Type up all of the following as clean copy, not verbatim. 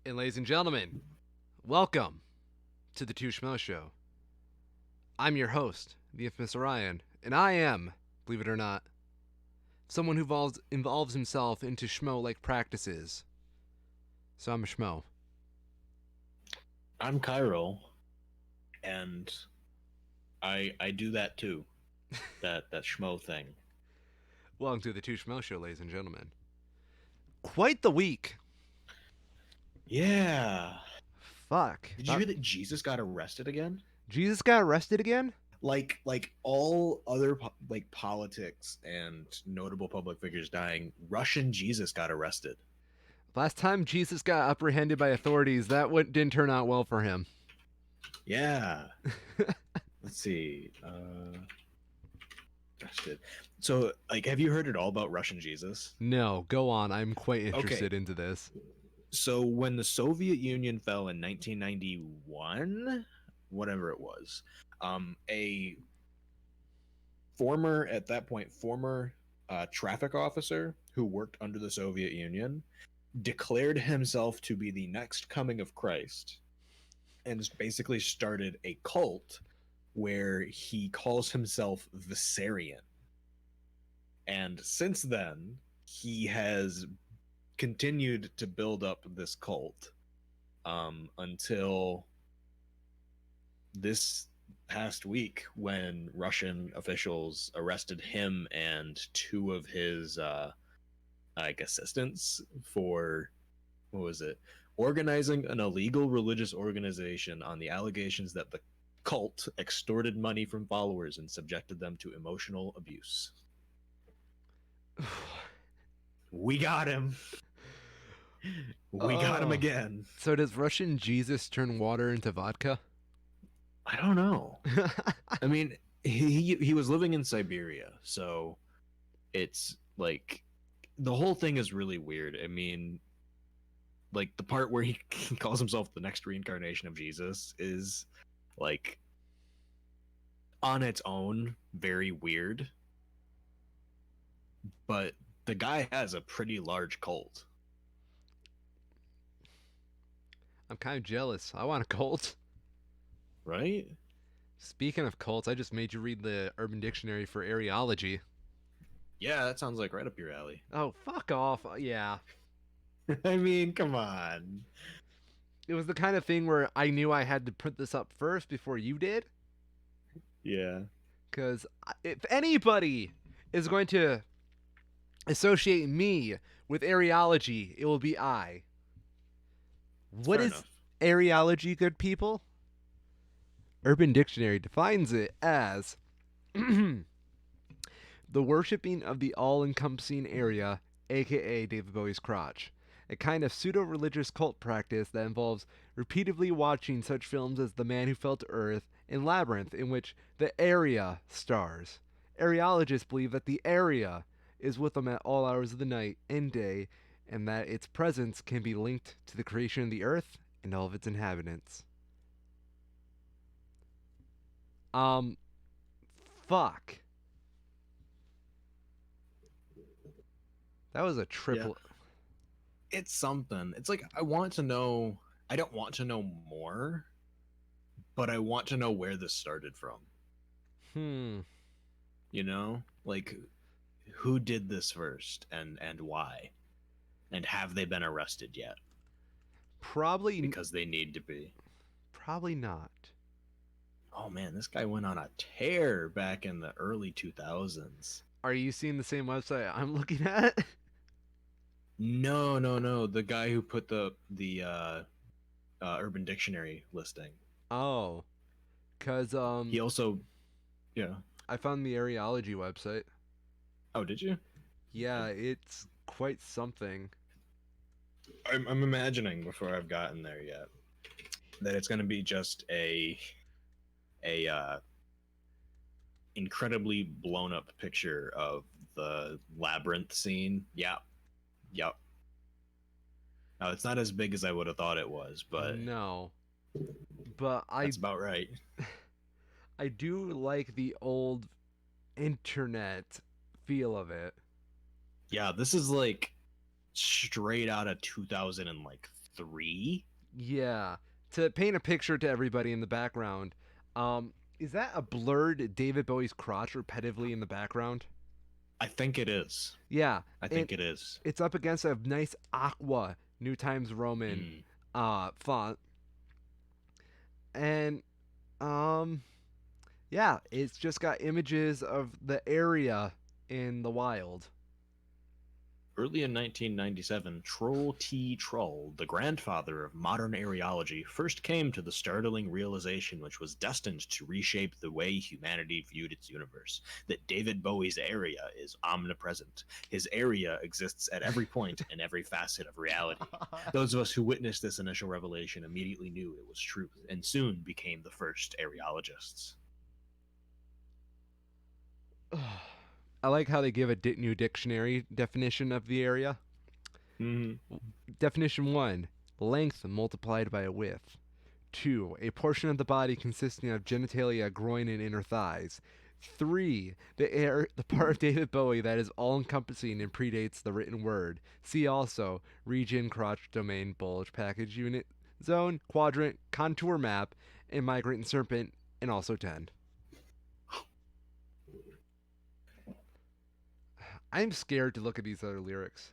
And ladies and gentlemen, welcome to the Two Schmoes Show. I'm your host, the infamous Orion, and I am, believe it or not, someone who involves himself into schmo-like practices. So I'm a schmo. I'm Cairo, and I do that too. That schmo thing. Welcome to the Two Schmoes Show, ladies and gentlemen. Quite the week. Yeah. Fuck. Did you hear that Jesus got arrested again? Jesus got arrested again? Like all other like politics and notable public figures dying, Russian Jesus got arrested. Last time Jesus got apprehended by authorities, didn't turn out well for him. Yeah. Let's see. Arrested. So, like, have you heard at all about Russian Jesus? No, go on. I'm quite Okay. interested into this. So when the Soviet Union fell in 1991, whatever it was, a former at that point former traffic officer who worked under the Soviet Union declared himself to be the next coming of Christ and basically started a cult where he calls himself Vissarion. And since then, he has continued to build up this cult until this past week when Russian officials arrested him and two of his like assistants for what was it? Organizing an illegal religious organization on the allegations that the cult extorted money from followers and subjected them to emotional abuse. We got him. We got him again. So does Russian Jesus turn water into vodka? I don't know. I mean, he was living in Siberia, so it's like the whole thing is really weird. I mean, like the part where he calls himself the next reincarnation of Jesus is like on its own very weird. But the guy has a pretty large cult. I'm kind of jealous. I want a cult. Right? Speaking of cults, I just made you read the Urban Dictionary for Areology. Yeah, that sounds like right up your alley. Oh, fuck off. Yeah. I mean, come on. It was the kind of thing where I knew I had to put this up first before you did. Yeah. Because if anybody is going to associate me with Areology, it will be I. What Fair is enough. Areology, good people? Urban Dictionary defines it as the worshipping of the all-encompassing area, aka David Bowie's crotch. A kind of pseudo-religious cult practice that involves repeatedly watching such films as The Man Who Fell to Earth and Labyrinth, in which the area stars. Areologists believe that the area is with them at all hours of the night and day, and that its presence can be linked to the creation of the earth and all of its inhabitants. Um, fuck. That was a Yeah. triple. It's something. It's like I want to know. I don't want to know more, but I want to know where this started from. Hmm. You know, like who did this first and why, and have they been arrested yet? Probably, Because they need to be. probably not. Oh man, this guy went on a tear back in the early 2000s. Are you seeing the same website I'm looking at? No, no, no. The guy who put the Urban Dictionary listing. Oh, cause He also, yeah. I found the Areology website. Oh, did you? Yeah, it's quite something. I'm imagining before I've gotten there yet that it's going to be just a incredibly blown up picture of the labyrinth scene. Yeah, yep. Now it's not as big as I would have thought it was, but No, but that's about right. I do like the old internet feel of it. Yeah, this is like straight out of 2003 3? Yeah. To paint a picture to everybody in the background, is that a blurred David Bowie's crotch repetitively in the background? I think it is. Yeah, I and think it is. it's up against a nice aqua New Times Roman Mm. font, and um, yeah, it's just got images of the area in the wild. Early in 1997, Troll T. Troll, the grandfather of modern areology, first came to the startling realization, which was destined to reshape the way humanity viewed its universe, that David Bowie's area is omnipresent. His area exists at every point in every facet of reality. Those of us who witnessed this initial revelation immediately knew it was truth, and soon became the first areologists. I like how they give a new dictionary definition of the area. Mhm. Definition 1: length multiplied by a width. 2: a portion of the body consisting of genitalia, groin, and inner thighs. 3: the part of David Bowie that is all encompassing and predates the written word. See also region, crotch, domain, bulge, package, unit, zone, quadrant, contour map, and migrant and serpent, and also 10. I'm scared to look at these other lyrics.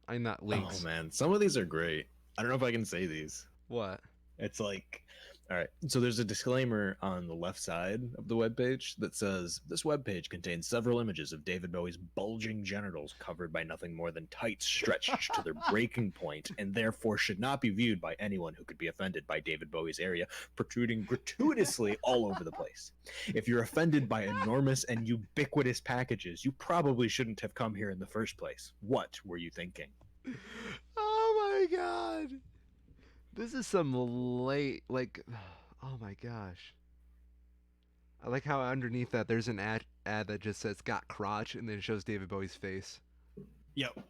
I'm not Oh links. man, some of these are great. I don't know if I can say these. What? It's like, all right. So there's a disclaimer on the left side of the webpage that says this webpage contains several images of David Bowie's bulging genitals covered by nothing more than tights stretched to their breaking point, and therefore should not be viewed by anyone who could be offended by David Bowie's area protruding gratuitously all over the place. If you're offended by enormous and ubiquitous packages, you probably shouldn't have come here in the first place. What were you thinking? Oh my god. This is some late, like, oh my gosh. I like how underneath that there's an ad that just says "got crotch" and then it shows David Bowie's face. Yep.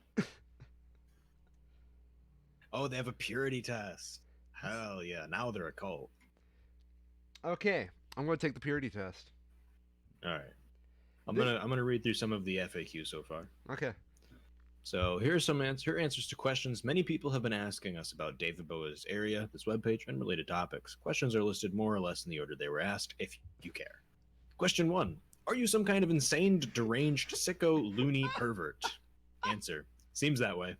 Oh, they have a purity test. Hell yeah! Now they're a cult. Okay, I'm gonna take the purity test. All right. This, I'm gonna read through some of the FAQ so far. okay. So here are answers to questions many people have been asking us about David Bowie's area, this webpage, and related topics. Questions are listed more or less in the order they were asked, if you care. Question 1: are you some kind of insane, deranged, sicko, loony pervert? Answer: seems that way.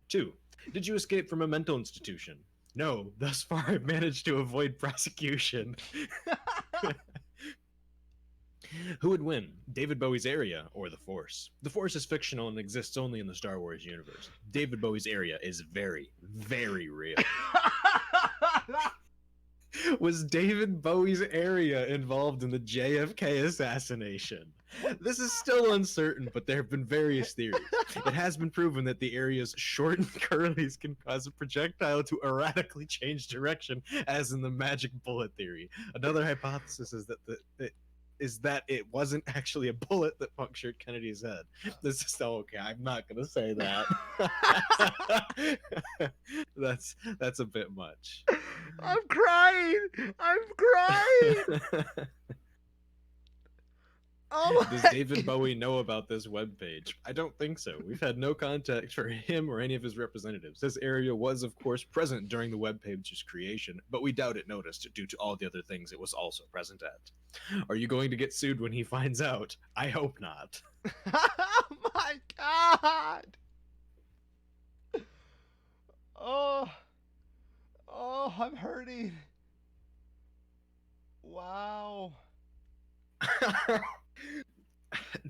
2: did you escape from a mental institution? No, thus far I've managed to avoid prosecution. Who would win, David Bowie's area or the Force? The Force is fictional and exists only in the Star Wars universe. David Bowie's area is very, very real. Was David Bowie's area involved in the JFK assassination? This is still uncertain, but there have been various theories. It has been proven that the area's shortened curlies can cause a projectile to erratically change direction, as in the magic bullet theory. Another hypothesis is that it wasn't actually a bullet that punctured Kennedy's head. This is okay. I'm not gonna say that. That's a bit much. I'm crying. I'm crying. Oh Does my David Bowie know about this webpage? I don't think so. We've had no contact for him or any of his representatives. This area was, of course, present during the webpage's creation, but we doubt it noticed due to all the other things it was also present at. Are you going to get sued when he finds out? I hope not. Oh my god. Oh. Oh, I'm hurting. Wow.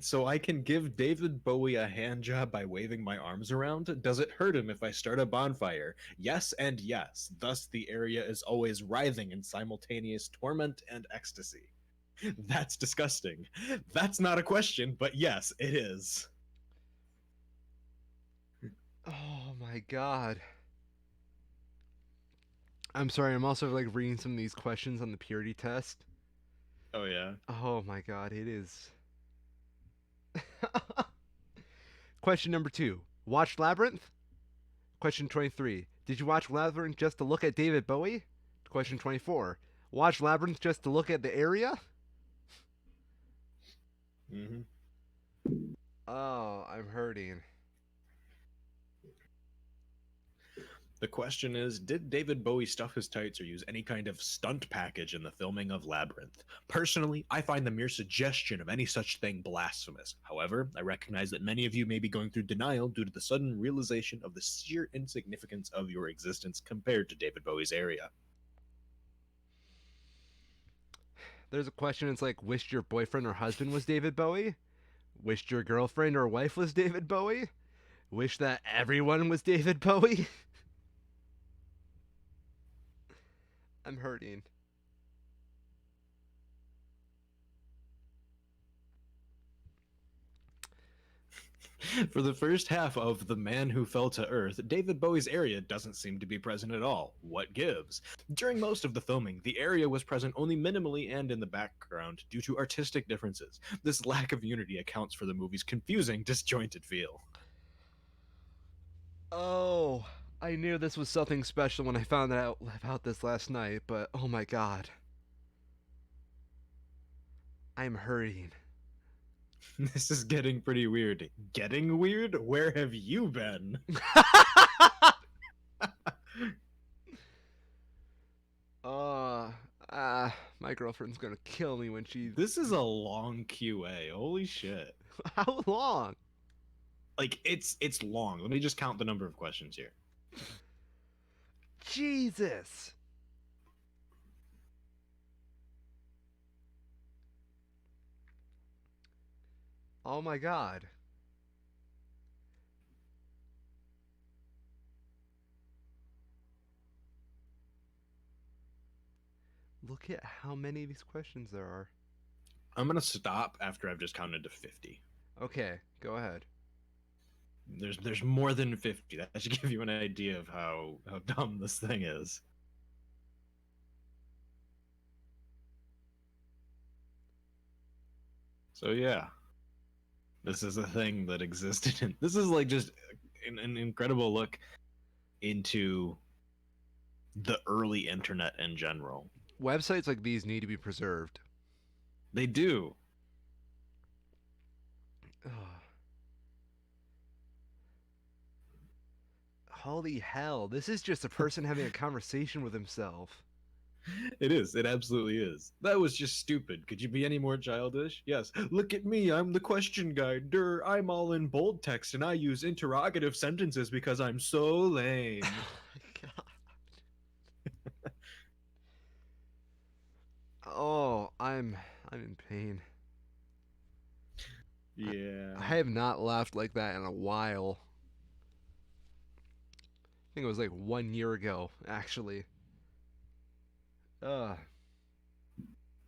So I can give David Bowie a hand job by waving my arms around? Does it hurt him if I start a bonfire? Yes and yes. Thus the area is always writhing in simultaneous torment and ecstasy. That's disgusting. That's not a question, but yes, it is. Oh my god. I'm sorry, I'm also like reading some of these questions on the purity test. Oh yeah. Oh my god, it is. Question number 2. Watched Labyrinth? Question 23. Did you watch Labyrinth just to look at David Bowie? Question 24. Watch Labyrinth just to look at the area? Mm-hmm. Oh, I'm hurting. The question is, did David Bowie stuff his tights or use any kind of stunt package in the filming of Labyrinth? Personally, I find the mere suggestion of any such thing blasphemous. However, I recognize that many of you may be going through denial due to the sudden realization of the sheer insignificance of your existence compared to David Bowie's area. There's a question. It's like, wished your boyfriend or husband was David Bowie? Wished your girlfriend or wife was David Bowie? Wish that everyone was David Bowie? I'm hurting. For the first half of The Man Who Fell to Earth, David Bowie's area doesn't seem to be present at all. What gives? During most of the filming, the area was present only minimally and in the background due to artistic differences. This lack of unity accounts for the movie's confusing, disjointed feel. Oh, I knew this was something special when I found out about this last night, but oh my god. I'm hurting. This is getting pretty weird. Getting weird? Where have you been? uh, my girlfriend's gonna kill me when she. This is a long QA. Holy shit. How long? Like it's long. Let me just count the number of questions here. Jesus. Oh my god. Look at how many of these questions there are. I'm gonna stop after I've just counted to 50. Okay, go ahead. There's more than 50. That should give you an idea of how dumb this thing is. So yeah, this is a thing that existed. This is like just an incredible look into the early internet in general. Websites like these need to be preserved. They do. Ugh. Holy hell, this is just a person having a conversation with himself. It is. It absolutely is. That was just stupid. Could you be any more childish? Yes. Look at me. I'm the question guy. Durr, I'm all in bold text and I use interrogative sentences because I'm so lame. Oh my god. Oh, I'm in pain. Yeah. I have not laughed like that in a while. I think it was like 1 year ago, actually. All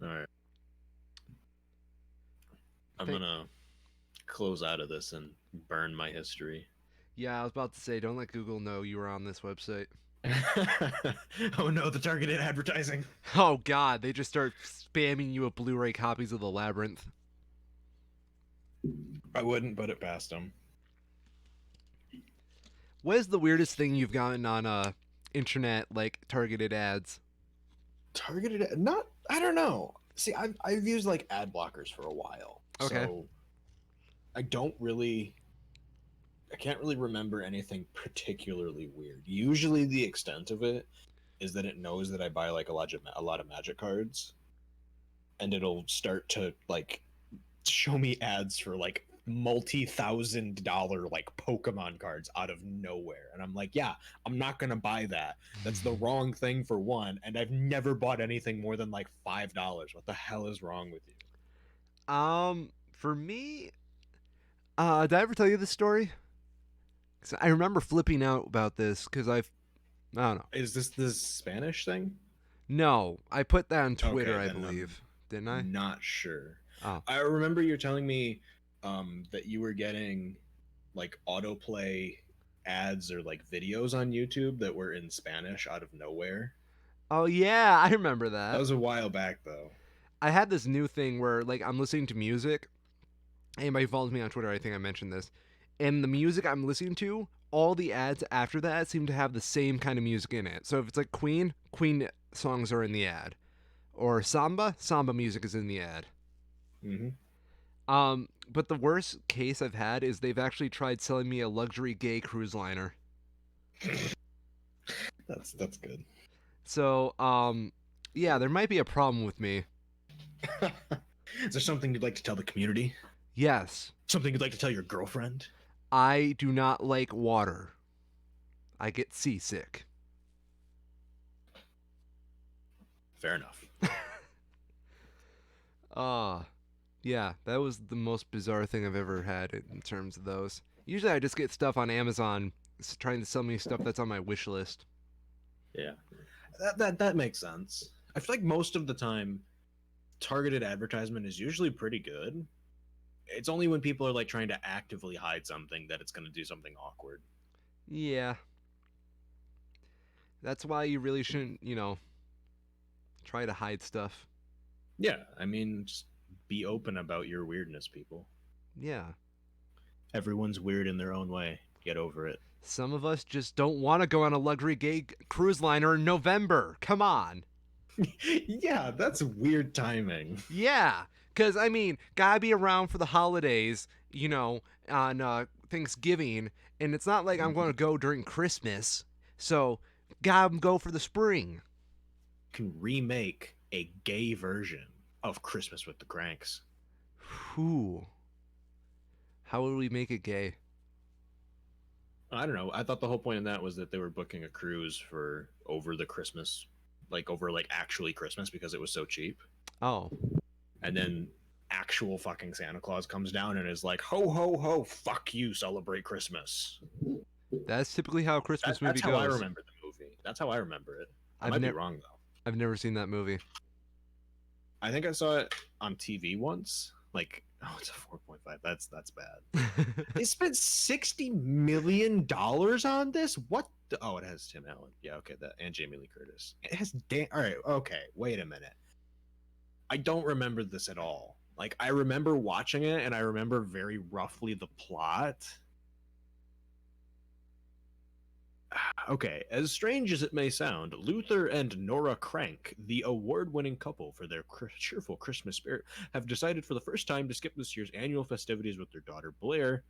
right. I'm gonna close out of this and burn my history. Yeah, I was about to say, don't let Google know you were on this website. Oh no, the targeted advertising. Oh god, they just start spamming you with Blu-ray copies of The Labyrinth. I wouldn't put it past them. What is the weirdest thing you've gotten on internet, like targeted ads? Targeted, not, I don't know. See, I've used like ad blockers for a while. Okay. So I don't really, I can't really remember anything particularly weird. Usually the extent of it is that it knows that I buy like a lot of magic cards, and it'll start to like show me ads for like multi-$1,000 like Pokemon cards out of nowhere, and I'm like, yeah, I'm not gonna buy that. That's the wrong thing for one, and I've never bought anything more than like $5. What the hell is wrong with you? For me, did I ever tell you this story? 'Cause I remember flipping out about this because I don't know. Is this the Spanish thing? No, I put that on Twitter, Okay, I then believe. Didn't I? Not sure. Oh. I remember you telling me that you were getting like autoplay ads or like videos on YouTube that were in Spanish out of nowhere. Oh yeah, I remember That that. was a while back though. I had this new thing where like I'm listening to music. Anybody who follows me on Twitter, I think I mentioned this. And the music I'm listening to, all the ads after that seem to have the same kind of music in it. So if it's like Queen, Queen songs are in the ad. Or Samba, Samba music is in the ad. Mm-hmm. But the worst case I've had is they've actually tried selling me a luxury gay cruise liner. That's good. So, yeah, there might be a problem with me. Is there something you'd like to tell the community? Yes, Something you'd like to tell your girlfriend? I do not like water. I get seasick. Fair enough. Ah, yeah, that was the most bizarre thing I've ever had in terms of those. Usually I just get stuff on Amazon trying to sell me stuff that's on my wish list. Yeah, that makes sense. I feel like most of the time, targeted advertisement is usually pretty good. It's only when people are like trying to actively hide something that it's going to do something awkward. Yeah, that's why you really shouldn't, try to hide stuff. Yeah, I mean, just be open about your weirdness, people. Yeah. Everyone's weird in their own way. Get over it. Some of us just don't want to go on a luxury gay cruise liner in November. Come on. Yeah, that's weird timing. Yeah, because I mean, gotta be around for the holidays, on Thanksgiving, and it's not like I'm going to go during Christmas, so gotta go for the spring. Can remake a gay version of Christmas with the Cranks. Whew. How would we make it gay? I don't know. I thought the whole point of that was that they were booking a cruise for over the Christmas, like over like actually Christmas because it was so cheap. Oh, And then actual fucking Santa Claus comes down and is like, "Ho ho ho, fuck you, celebrate Christmas." that's typically how a Christmas That's movie how I goes. remember the movie. That's how I remember it. I I've might be never, wrong though. I've never seen that movie. I think I saw it on TV once. Like, oh, it's a 4.5. That's bad. They spent $60 million on this. What? Oh, it has Tim Allen. Yeah, okay, that and Jamie Lee Curtis. It has Dan. All right, okay. Wait a minute. I don't remember this at all. Like, I remember watching it, and I remember very roughly the plot. Okay, as strange as it may sound, Luther and Nora Crank, the award winning couple for their cheerful Christmas spirit, have decided for the first time to skip this year's annual festivities with their daughter Blair.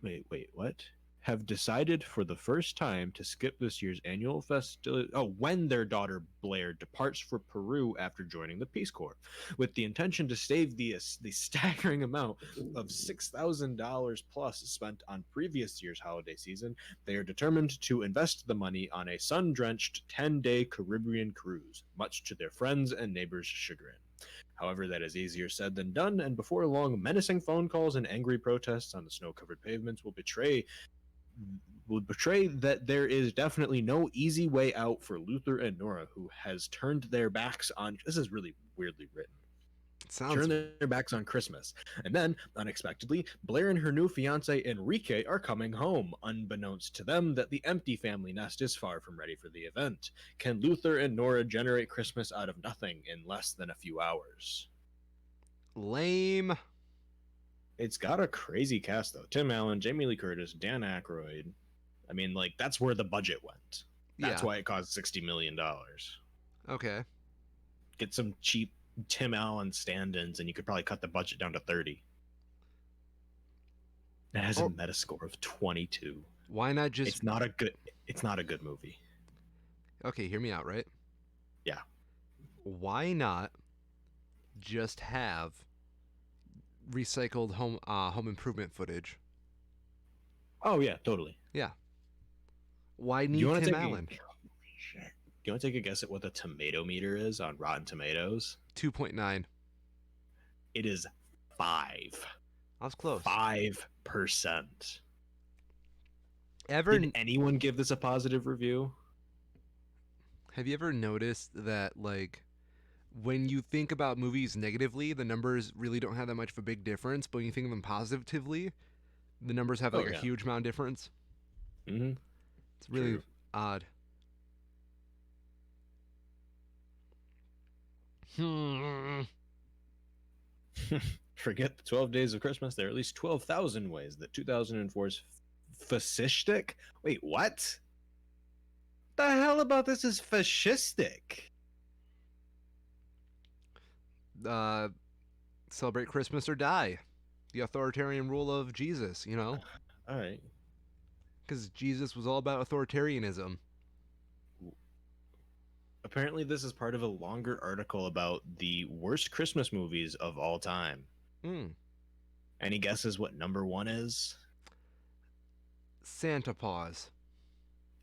Wait, what? Have decided for the first time to skip this year's annual festivities. Oh, when their daughter Blair departs for Peru after joining the Peace Corps, with the intention to save the staggering amount of $6,000 plus spent on previous year's holiday season. They are determined to invest the money on a sun-drenched 10-day Caribbean cruise, much to their friends and neighbors' chagrin. However, that is easier said than done, and before long, menacing phone calls and angry protests on the snow-covered pavements will betray that there is definitely no easy way out for Luther and Nora, who has turned their backs on. This is really weirdly written. Sounds Turn their backs on Christmas. And then, unexpectedly, Blair and her new fiance Enrique are coming home, unbeknownst to them that the empty family nest is far from ready for the event. Can Luther and Nora generate Christmas out of nothing in less than a few hours? lame. It's got a crazy cast though. Tim Allen, Jamie Lee Curtis, Dan Aykroyd. I mean, like that's where the budget went. That's Yeah. why it cost $60 million. Okay. Get some cheap Tim Allen stand-ins, and you could probably cut the budget down to 30. It has a Or Metascore of 22. why not just? It's not a good. It's not a good movie. Okay, hear me out, right? Yeah. Why not just have recycled home improvement footage? Oh yeah, totally. Yeah. Why Do you need want to Tim take Allen? Do you want to take a guess at what the tomato meter is on Rotten Tomatoes? 2.9. It is 5. I was close. 5%. Ever Did anyone give this a positive review? have you ever noticed that like when you think about movies negatively, the numbers really don't have that much of a big difference, but when you think of them positively, the numbers have Oh like a yeah. huge amount of difference. Mm-hmm. It's really True. odd. Hmm. Forget the 12 days of Christmas. There are at least 12,000 ways that 2004's fascistic. Wait, what? The hell about this is fascistic? Uh, celebrate Christmas or die. The authoritarian rule of Jesus, All right. Because Jesus was all about authoritarianism. Apparently, this is part of a longer article about the worst Christmas movies of all time. Mm. Any guesses what number one is? Santa Paws.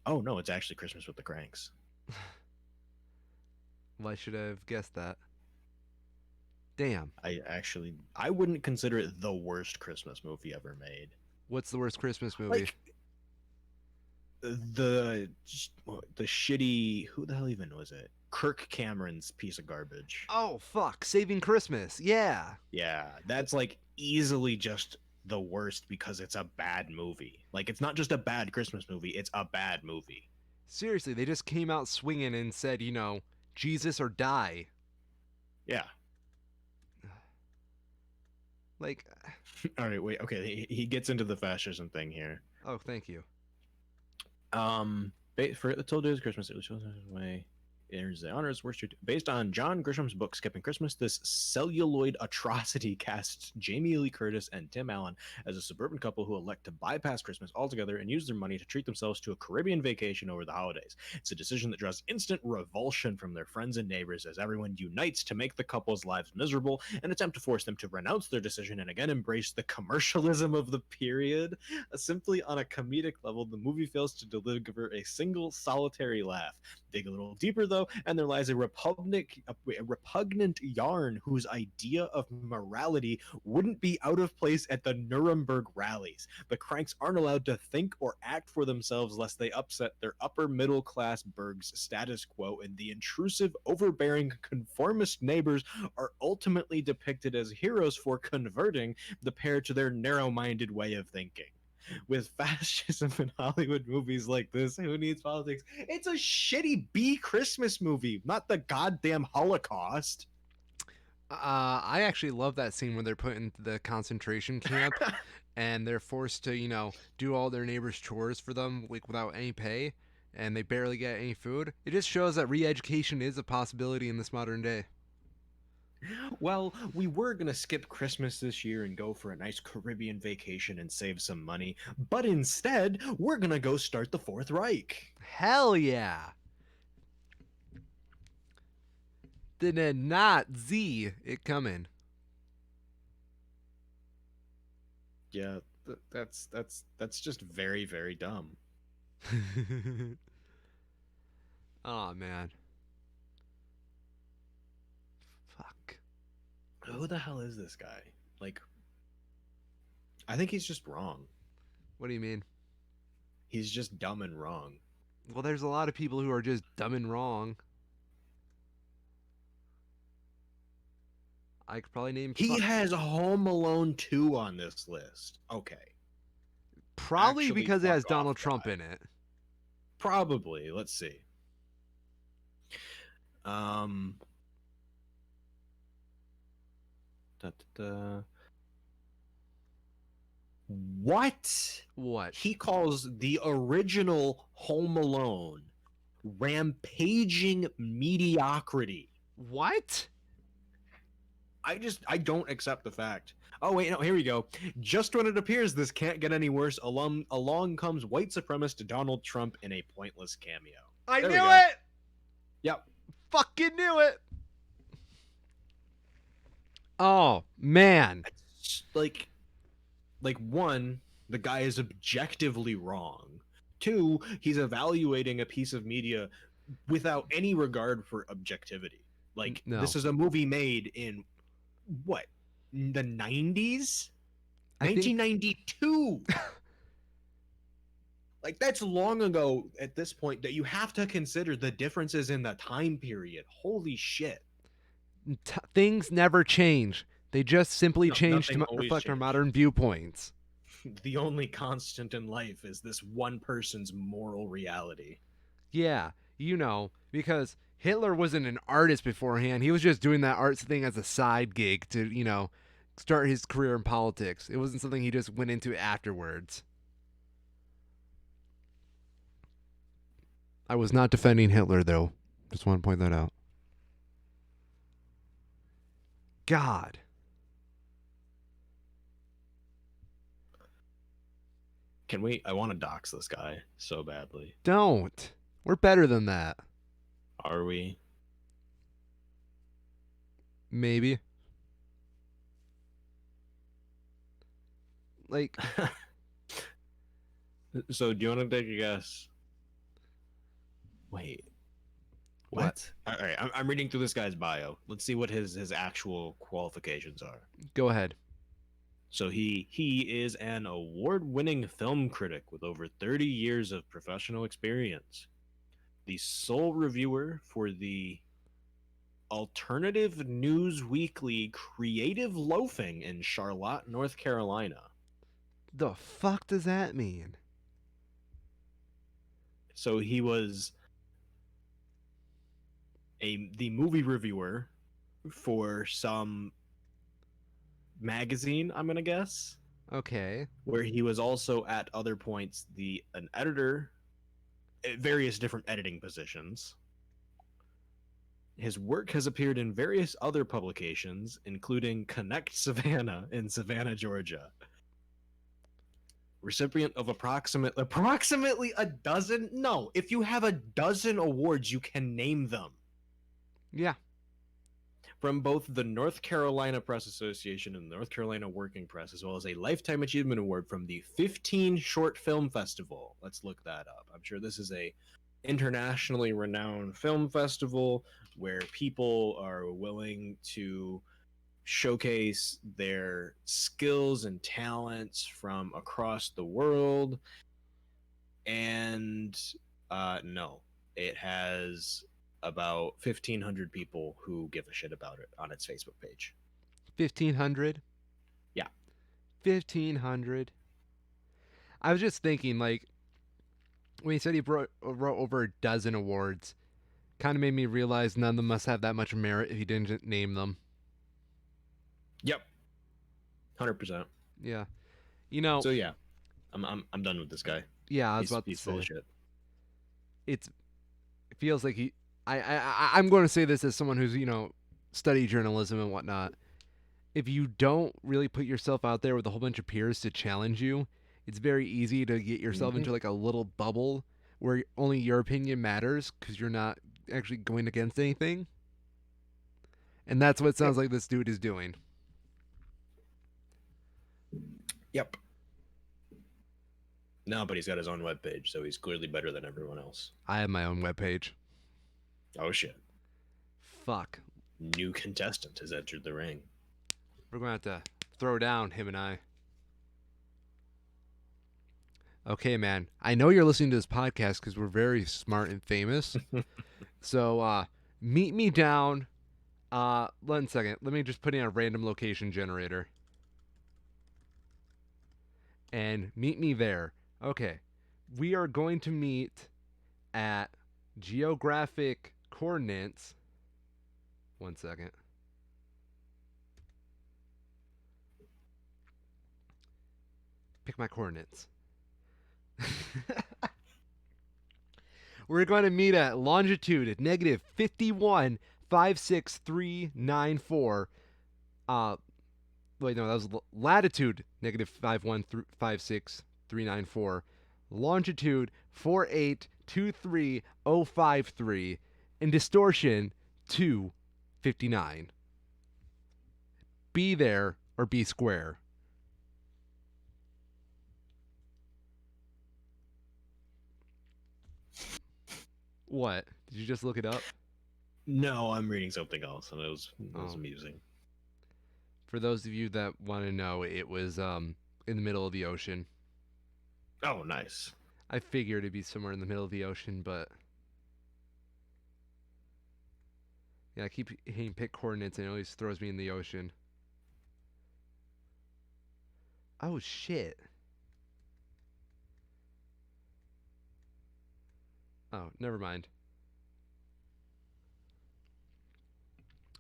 Oh no, it's actually Christmas with the Cranks. Well, I should have guessed that. Damn. I wouldn't consider it the worst Christmas movie ever made. What's the worst Christmas movie? Like the the shitty, who the hell even was it? Kirk Cameron's piece of garbage. Oh, fuck. Saving Christmas. Yeah. Yeah, that's like easily just the worst because it's a bad movie. Like it's not just a bad Christmas movie, it's a bad movie. Seriously, they just came out swinging and said, Jesus or die. Yeah. Like, All right, wait. Okay, he gets into the fascism thing here. oh, thank you. For the told days Christmas, it was way. There's the honors worst based on John Grisham's book Skipping Christmas. This celluloid atrocity casts Jamie Lee Curtis and Tim Allen as a suburban couple who elect to bypass Christmas altogether and use their money to treat themselves to a Caribbean vacation over the holidays. It's a decision that draws instant revulsion from their friends and neighbors as everyone unites to make the couple's lives miserable and attempt to force them to renounce their decision and again embrace the commercialism of the period. Simply on a comedic level, the movie fails to deliver a single solitary laugh. Dig a little deeper, though, and there lies a repugnant yarn whose idea of morality wouldn't be out of place at the Nuremberg rallies. The cranks aren't allowed to think or act for themselves lest they upset their upper middle class burg's status quo, and the intrusive, overbearing, conformist neighbors are ultimately depicted as heroes for converting the pair to their narrow-minded way of thinking. With fascism in Hollywood movies like this, who needs politics? It's a shitty B Christmas movie, not the goddamn Holocaust. I actually love that scene where they're put into the concentration camp and they're forced to, do all their neighbors' chores for them, like without any pay, and they barely get any food. It just shows that re-education is a possibility in this modern day. Well, we were going to skip Christmas this year and go for a nice Caribbean vacation and save some money, but instead, we're going to go start the Fourth Reich. Hell yeah! Did not see it coming. Yeah, that's just very, very dumb. Oh man. Fuck. Who the hell is this guy? Like, I think he's just wrong. What do you mean? He's just dumb and wrong. Well, there's a lot of people who are just dumb and wrong. I could probably name. He has Home Alone 2 on this list. Okay. Probably Actually, because it has fuck Donald off, Trump guy. in it. Probably. Let's see. Um. Da, da, da. What? What? He calls the original Home Alone rampaging mediocrity. What? I don't accept the fact. Oh wait, no, here we go. Just when it appears this can't get any worse, along comes white supremacist Donald Trump in a pointless cameo. I There we knew go. it! Yep. Fucking knew it! Oh, man. It's like one, the guy is objectively wrong. Two, he's evaluating a piece of media without any regard for objectivity. Like, No. this is a movie made in what? The 90s? I think 1992. Like, that's long ago at this point that you have to consider the differences in the time period. Holy shit. things never change. They just simply No, change to nothing always reflect our change. modern viewpoints. The only constant in life is this one person's moral reality. Yeah, because Hitler wasn't an artist beforehand. He was just doing that arts thing as a side gig to, start his career in politics. It wasn't something he just went into afterwards. I was not defending Hitler, though. Just want to point that out. God. Can we? I want to dox this guy so badly. Don't. We're better than that. Are we? Maybe. Like, So, do you want to take a guess? Wait, what? what? All right, I'm reading through this guy's bio. Let's see what his actual qualifications are. Go ahead. So he is an award-winning film critic with over 30 years of professional experience. The sole reviewer for the Alternative News Weekly Creative Loafing in Charlotte, North Carolina. The fuck does that mean? So he was the movie reviewer for some magazine, I'm gonna guess, Okay. where he was also at other points an editor at various different editing positions. His work has appeared in various other publications, including Connect Savannah in Savannah, Georgia. Recipient of approximately a dozen. No, if you have a dozen awards, you can name them. Yeah. From both the North Carolina Press Association and the North Carolina Working Press, as well as a Lifetime Achievement Award from the 15 Short Film Festival. Let's look that up. I'm sure this is a internationally renowned film festival where people are willing to showcase their skills and talents from across the world. And no, it has about 1,500 people who give a shit about it on its Facebook page. 1,500? Yeah. 1,500. I was just thinking, like, when he said he wrote over a dozen awards, kind of made me realize none of them must have that much merit if he didn't name them. Yep. 100%. Yeah. You know, So yeah, I'm done with this guy. yeah, I was about to He's full of say. shit. It feels like I'm going to say this as someone who's, studied journalism and whatnot. If you don't really put yourself out there with a whole bunch of peers to challenge you, it's very easy to get yourself Mm-hmm. into like a little bubble where only your opinion matters because you're not actually going against anything. And that's what it Yep. sounds like this dude is doing. Yep. No, but he's got his own webpage, so he's clearly better than everyone else. I have my own webpage. Oh shit. Fuck. New contestant has entered the ring. We're going to have to throw down, him and I. Okay, man. I know you're listening to this podcast because we're very smart and famous. So, meet me down. 1 second. Let me just put in a random location generator. And meet me there. Okay. We are going to meet at geographic coordinates. 1 second. Pick my coordinates. We're going to meet at longitude at negative 51,56394. Wait, no, that was latitude negative 51,56394. Longitude 4823053. And distortion 259. Be there or be square. What? Did you just look it up? No, I'm reading something else, and it was amusing. For those of you that want to know, it was in the middle of the ocean. Oh, nice. I figured it'd be somewhere in the middle of the ocean, but yeah, I keep hitting pick coordinates and it always throws me in the ocean. Oh shit. Oh, never mind.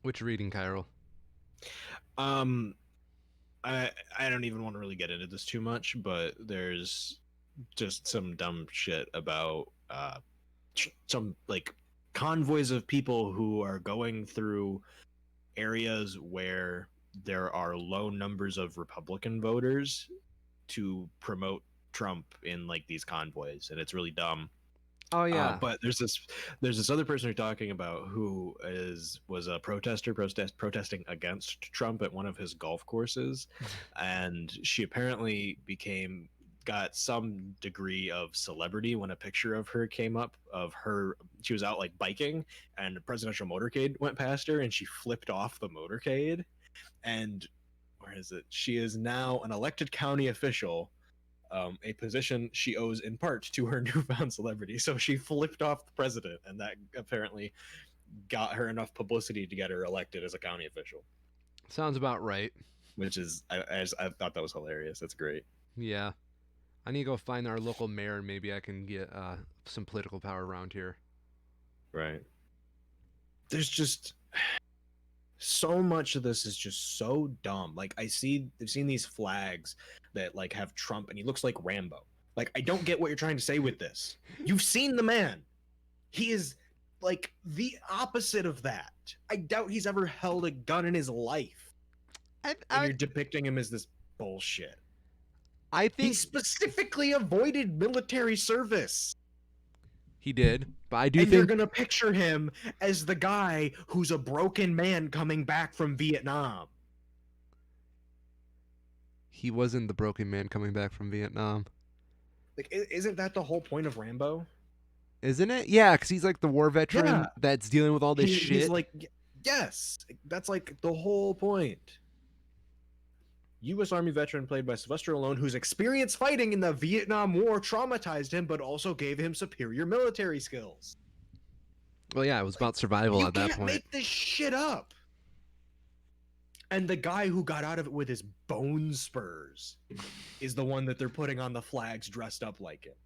Which reading, Kyril? Um, I don't even want to really get into this too much, but there's just some dumb shit about some like convoys of people who are going through areas where there are low numbers of Republican voters to promote Trump in like these convoys, and it's really dumb. Oh yeah. But there's this other person you're talking about who was a protesting against Trump at one of his golf courses, and she apparently got some degree of celebrity when a picture of her came up of her. She was out like biking, and a presidential motorcade went past her, and she flipped off the motorcade. And where is it? She is now an elected county official, a position she owes in part to her newfound celebrity. So she flipped off the president, and that apparently got her enough publicity to get her elected as a county official. Sounds about right. Which is, I thought that was hilarious. That's great. Yeah. I need to go find our local mayor and maybe I can get some political power around here. Right. There's just so much of this is just so dumb. Like I've seen these flags that like have Trump and he looks like Rambo. Like I don't get what you're trying to say with this. You've seen the man. He is like the opposite of that. I doubt he's ever held a gun in his life. And you're depicting him as this bullshit. I think he specifically avoided military service. He did, but I do and think you're gonna picture him as the guy who's a broken man coming back from Vietnam. He wasn't the broken man coming back from Vietnam. Like, isn't that the whole point of Rambo? Isn't it? Yeah, because he's like the war veteran that's dealing with all this shit. He's like, yes, that's like the whole point. U.S. Army veteran played by Sylvester Stallone, whose experience fighting in the Vietnam War traumatized him, but also gave him superior military skills. Well, yeah, it was about survival at that point. You can't make this shit up. And the guy who got out of it with his bone spurs is the one that they're putting on the flags dressed up like it.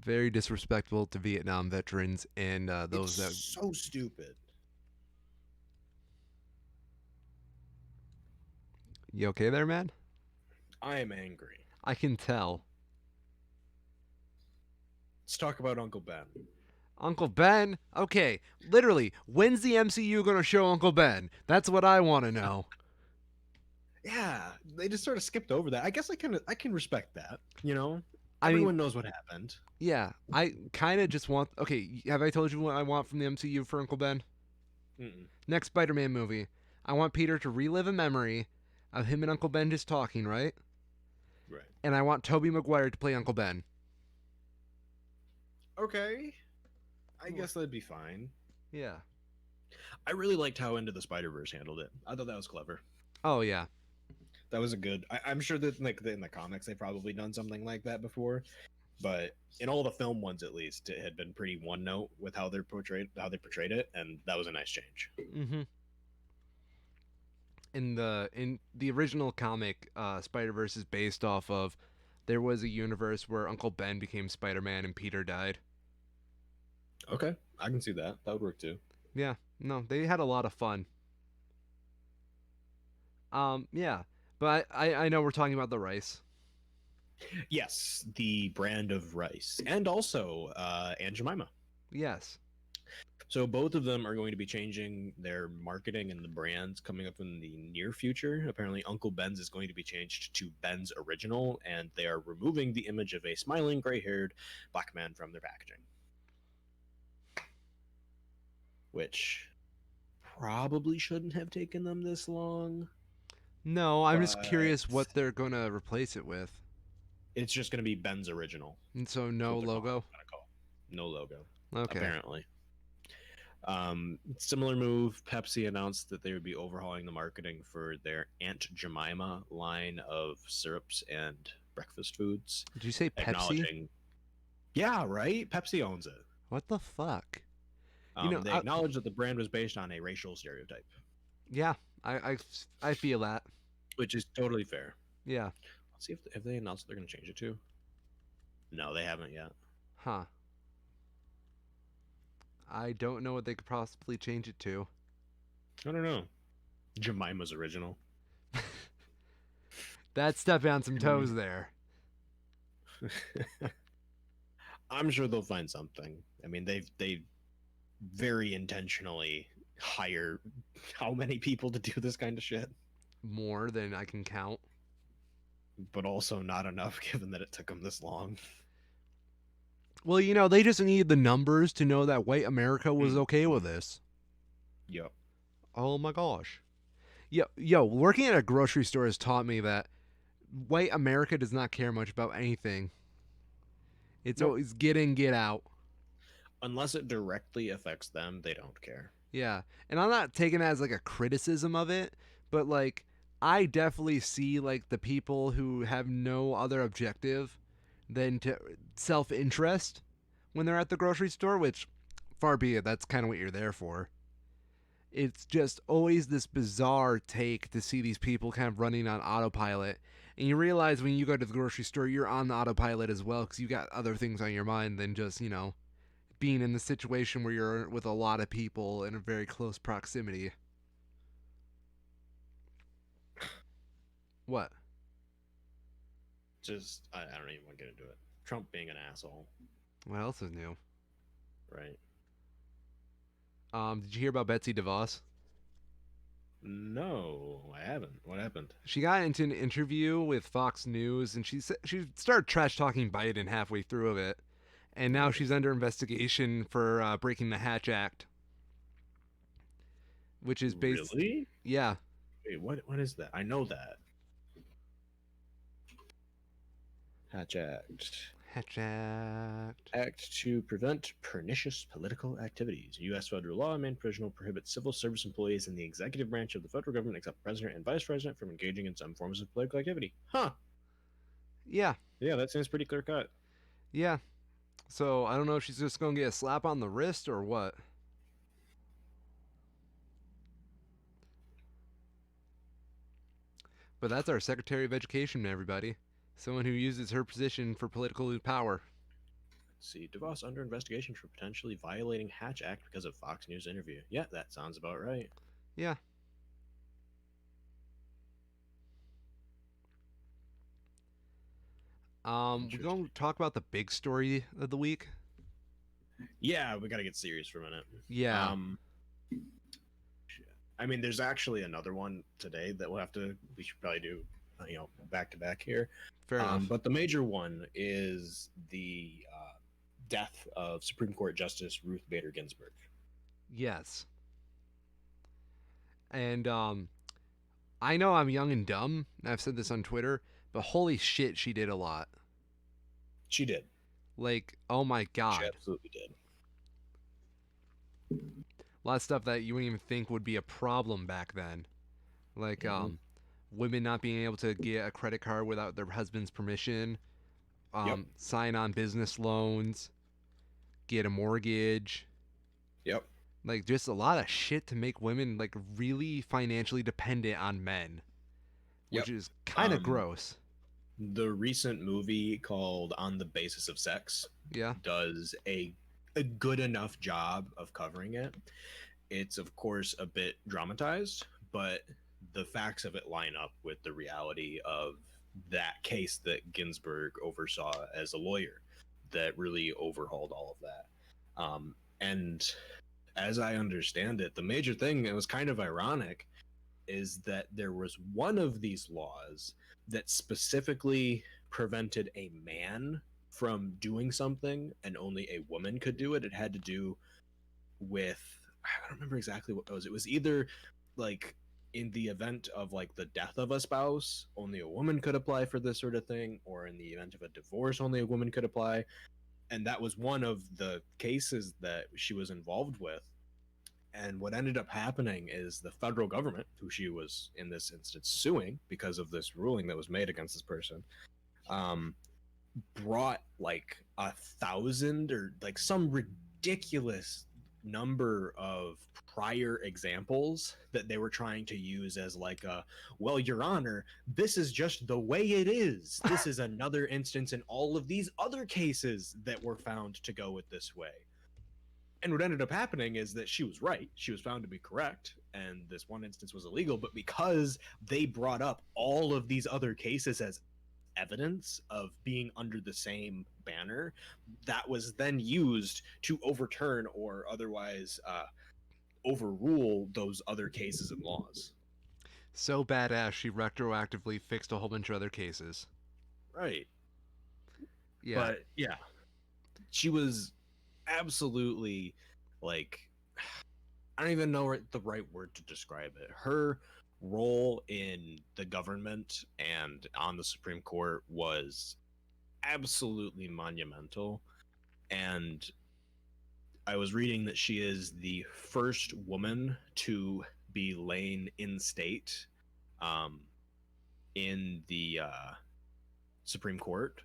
Very disrespectful to Vietnam veterans and those that. So stupid. You okay there, man? I am angry. I can tell. Let's talk about Uncle Ben. Uncle Ben? Okay, literally, when's the MCU gonna show Uncle Ben? That's what I want to know. Yeah, they just sort of skipped over that. I guess I can respect that. You know, everyone knows what happened. Yeah, I kind of just want. Okay, have I told you what I want from the MCU for Uncle Ben? Mm-mm. Next Spider-Man movie, I want Peter to relive a memory of him and Uncle Ben just talking, right? Right. And I want Tobey Maguire to play Uncle Ben. Okay. I guess that'd be fine. Yeah. I really liked how Into the Spider-Verse handled it. I thought that was clever. Oh, yeah. That was a good... I'm sure that like in the comics they've probably done something like that before, but in all the film ones at least, it had been pretty one note with how they portrayed it, and that was a nice change. Mm-hmm. In the original comic, Spider-Verse is based off of there was a universe where Uncle Ben became Spider-Man and Peter died. Okay, I can see that. That would work too. Yeah, no, they had a lot of fun. Yeah, but I know we're talking about the rice. Yes, the brand of rice, and also Aunt Jemima. Yes. So both of them are going to be changing their marketing and the brands coming up in the near future. Apparently, Uncle Ben's is going to be changed to Ben's Original, and they are removing the image of a smiling, gray-haired black man from their packaging. Which probably shouldn't have taken them this long. No, I'm just curious what they're going to replace it with. It's just going to be Ben's Original. And so no logo? No logo. Okay. Apparently. Similar move, Pepsi announced that they would be overhauling the marketing for their Aunt Jemima line of syrups and breakfast foods. Did you say Pepsi? Yeah, right? Pepsi owns it. What the fuck? They acknowledged that the brand was based on a racial stereotype. Yeah, I feel that. Which is totally fair. Yeah. Let's see if they announced they're going to change it to. No, they haven't yet. Huh. I don't know what they could possibly change it to. I don't know. Jemima's Original. That's stepping on some toes there. I'm sure they'll find something. I mean, they very intentionally hire how many people to do this kind of shit? More than I can count. but also not enough given that it took them this long. Well, they just need the numbers to know that white America was okay with this. Yep. Oh my gosh. Yo, working at a grocery store has taught me that white America does not care much about anything. It's Nope. always get in, get out. Unless it directly affects them, they don't care. Yeah. And I'm not taking it as like a criticism of it, but like I definitely see like the people who have no other objective than to self-interest when they're at the grocery store, which far be it, that's kind of what you're there for. It's just always this bizarre take to see these people kind of running on autopilot. And you realize when you go to the grocery store, you're on the autopilot as well because you got other things on your mind than just, being in the situation where you're with a lot of people in a very close proximity. What? Just, I don't even want to get into it. Trump being an asshole, What else is new? right? Did you hear about Betsy DeVos? No, I haven't. What happened? She got into an interview with Fox News, and she started trash talking Biden halfway through of it, and now Right. she's under investigation for breaking the Hatch Act, which is based. Really? Yeah, Wait, what is that? I know that. Hatch Act. Hatch Act. Act to prevent pernicious political activities. U.S. federal law, main provisional, prohibits civil service employees in the executive branch of the federal government, except president and vice president, from engaging in some forms of political activity. Huh. Yeah, Yeah, that seems pretty clear cut. yeah. So I don't know if she's just gonna get a slap on the wrist or what. But that's our Secretary of Education, everybody. Someone who uses her position for political power. Let's see, DeVos under investigation for potentially violating Hatch Act because of Fox News interview. Yeah, that sounds about right. Yeah. We're going Interesting. to talk about the big story of the week. Yeah, we got to get serious for a minute. Yeah, Um, I mean, there's actually another one today that we should probably do, back to back here. fair enough. But the major one is the death of Supreme Court Justice Ruth Bader Ginsburg. Yes. And I know I'm young and dumb, and I've said this on Twitter, but holy shit, she did a lot. She did. Like, oh my She god. absolutely did. A lot of stuff that you wouldn't even think would be a problem back then. Like, Mm-hmm. women not being able to get a credit card without their husband's permission, Yep. sign on business loans, get a mortgage. Yep. Like, just a lot of shit to make women, like, really financially dependent on men, which Yep. is kind of Um, gross. the recent movie called On the Basis of Sex Yeah. does a good enough job of covering it. It's of course a bit dramatized, but the facts of it line up with the reality of that case that Ginsburg oversaw as a lawyer that really overhauled all of that. And as I understand it, the major thing that was kind of ironic is that there was one of these laws that specifically prevented a man from doing something and only a woman could do it. It had to do with, I don't remember exactly what it was. It was either like in the event of like the death of a spouse, only a woman could apply for this sort of thing, or in the event of a divorce, only a woman could apply. And that was one of the cases that she was involved with. And what ended up happening is the federal government, who she was in this instance suing because of this ruling that was made against this person, um, brought like 1,000 or like some ridiculous number of prior examples that they were trying to use as like a, well, your honor, this is just the way it is, this is another instance in all of these other cases that were found to go with this way. And what ended up happening is that she was right. She was found to be correct, and this one instance was illegal. But because they brought up all of these other cases as evidence of being under the same banner, that was then used to overturn or otherwise overrule those other cases and laws. So badass she retroactively fixed a whole bunch of other cases. Right. Yeah. But yeah, she was absolutely like I don't even know the right word to describe it. Her role in the government and on the Supreme Court was absolutely monumental. And I was reading that she is the first woman to be laying in state um, in the Supreme Court.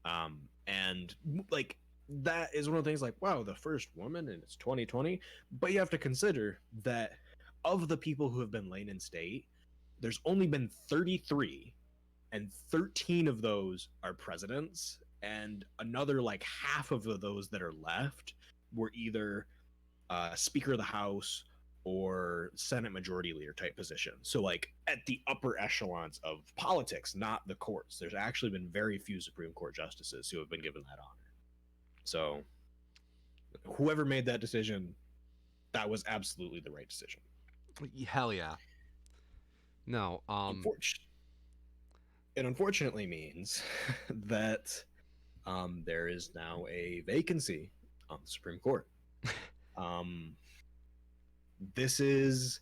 And like that is one of the things like, wow, the first woman and it's 2020. But you have to consider that of the people who have been laying in state, there's only been 33, and 13 of those are presidents, and another like half of those that are left were either Speaker of the House or Senate Majority Leader type position. So, like at the upper echelons of politics, not the courts. There's actually been very few Supreme Court justices who have been given that honor. So, whoever made that decision, that was absolutely the right decision. Hell yeah. No. Unfortunately, it unfortunately means that there is now a vacancy on the Supreme Court. Um, this is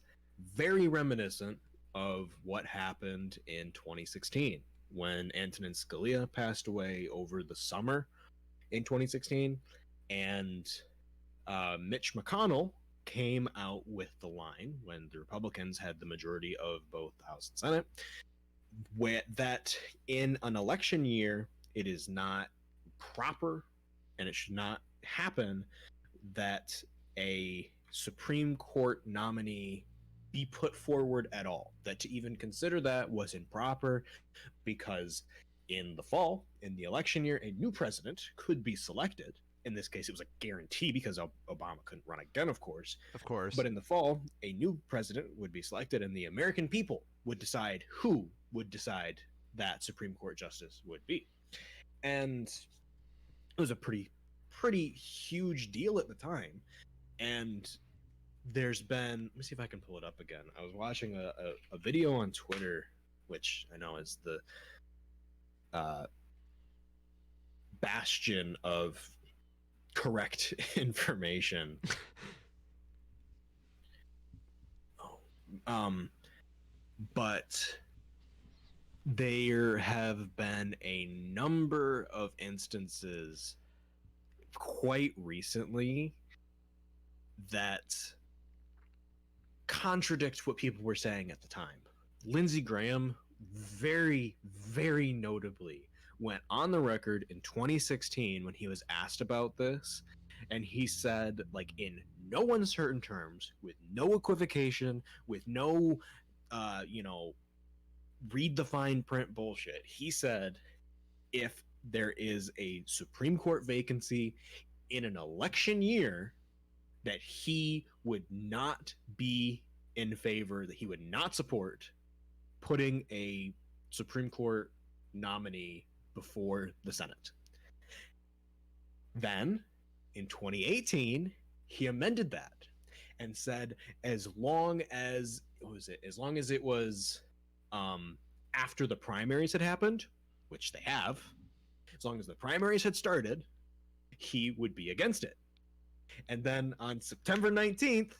very reminiscent of what happened in 2016 when Antonin Scalia passed away over the summer in 2016, and Mitch McConnell came out with the line when the Republicans had the majority of both the House and Senate, that in an election year, it is not proper and it should not happen that a Supreme Court nominee be put forward at all. That to even consider that was improper because in the fall, in the election year, a new president could be selected. In this case, it was a guarantee because Obama couldn't run again, of course. Of course. But in the fall, a new president would be selected, and the American people would decide who would decide that Supreme Court justice would be. And it was a pretty huge deal at the time. And there's been, let me see if I can pull it up again. I was watching a video on Twitter, which I know is the bastion of correct information. But there have been a number of instances quite recently that contradict what people were saying at the time. Lindsey Graham very notably went on the record in 2016 when he was asked about this, and he said, like, in no uncertain terms, with no equivocation, with no read the fine print bullshit, he said if there is a Supreme Court vacancy in an election year, that he would not be in favor, that he would not support putting a Supreme Court nominee before the Senate. Then in 2018, he amended that and said as long as it was after the primaries had happened, which they have, as long as the primaries had started, he would be against it. And then on September 19th,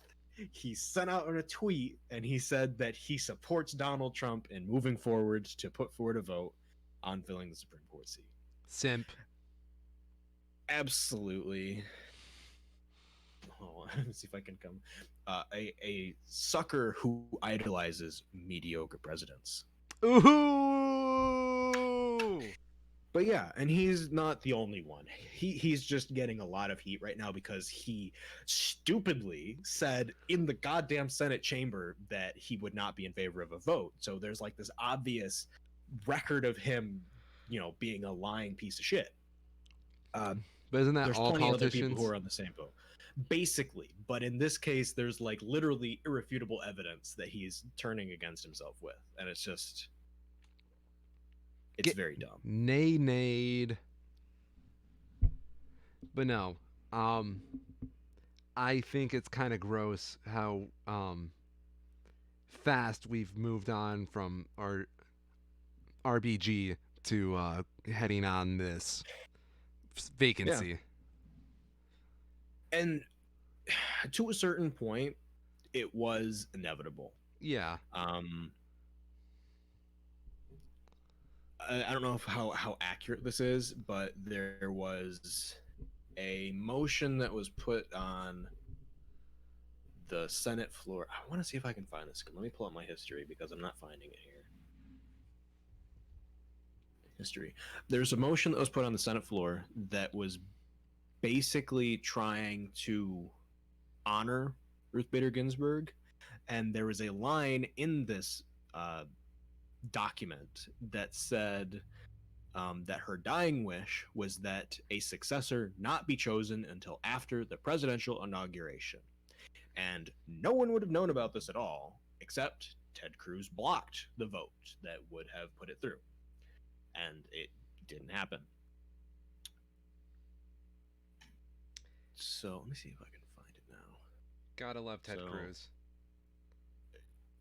he sent out a tweet and he said that he supports Donald Trump in moving forward to put forward a vote on filling the Supreme Court seat. Simp. Absolutely. Oh, let me see if I can come. A sucker who idolizes mediocre presidents. Ooh. But yeah, and he's not the only one. He's just getting a lot of heat right now because he stupidly said in the goddamn Senate chamber that he would not be in favor of a vote. So there's like this obvious record of him, being a lying piece of shit. But isn't that There's all plenty of other people politicians? who are on the same boat. Basically, but in this case, there's like literally irrefutable evidence that he's turning against himself with, and it's very dumb. Nay. But no. I think it's kind of gross how fast we've moved on from our RBG to heading on this Yeah. vacancy. And to a certain point, it was inevitable. Yeah. Um, I don't know if how accurate this is, but there was a motion that was put on the Senate floor. I want to see if I can find this. Let me pull up my history because I'm not finding it here. History. There's a motion that was put on the Senate floor that was basically trying to honor Ruth Bader Ginsburg, and there was a line in this uh, document that said that her dying wish was that a successor not be chosen until after the presidential inauguration. And no one would have known about this at all, except Ted Cruz blocked the vote that would have put it through. And it didn't happen. So let me see if I can find it now. Gotta love Ted So, Cruz.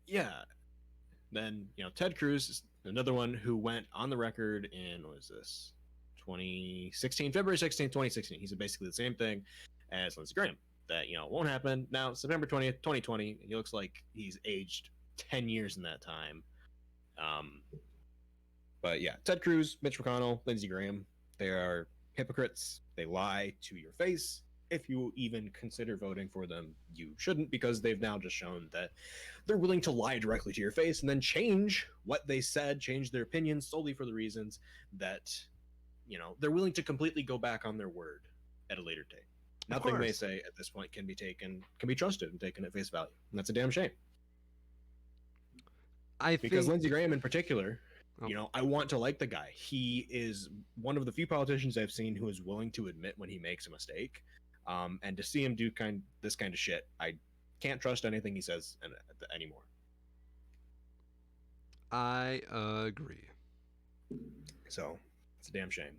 yeah. Then, Ted Cruz is another one who went on the record in, what is this? 2016, February 16th, 2016. He's basically the same thing as Lindsey Graham. That, won't happen. Now, September 20th, 2020, he looks like he's aged 10 years in that time. But yeah, Ted Cruz, Mitch McConnell, Lindsey Graham, they are hypocrites. They lie to your face. If you even consider voting for them, you shouldn't, because they've now just shown that they're willing to lie directly to your face and then change what they said, change their opinions solely for the reasons that, they're willing to completely go back on their word at a later date. Of Nothing they course. say at this point can be trusted and taken at face value. And that's a damn shame. I Because think. Lindsey Graham in particular, Oh, I want to like the guy. He is one of the few politicians I've seen who is willing to admit when he makes a mistake. And to see him do this kind of shit, I can't trust anything he says anymore. I agree. So it's a damn shame.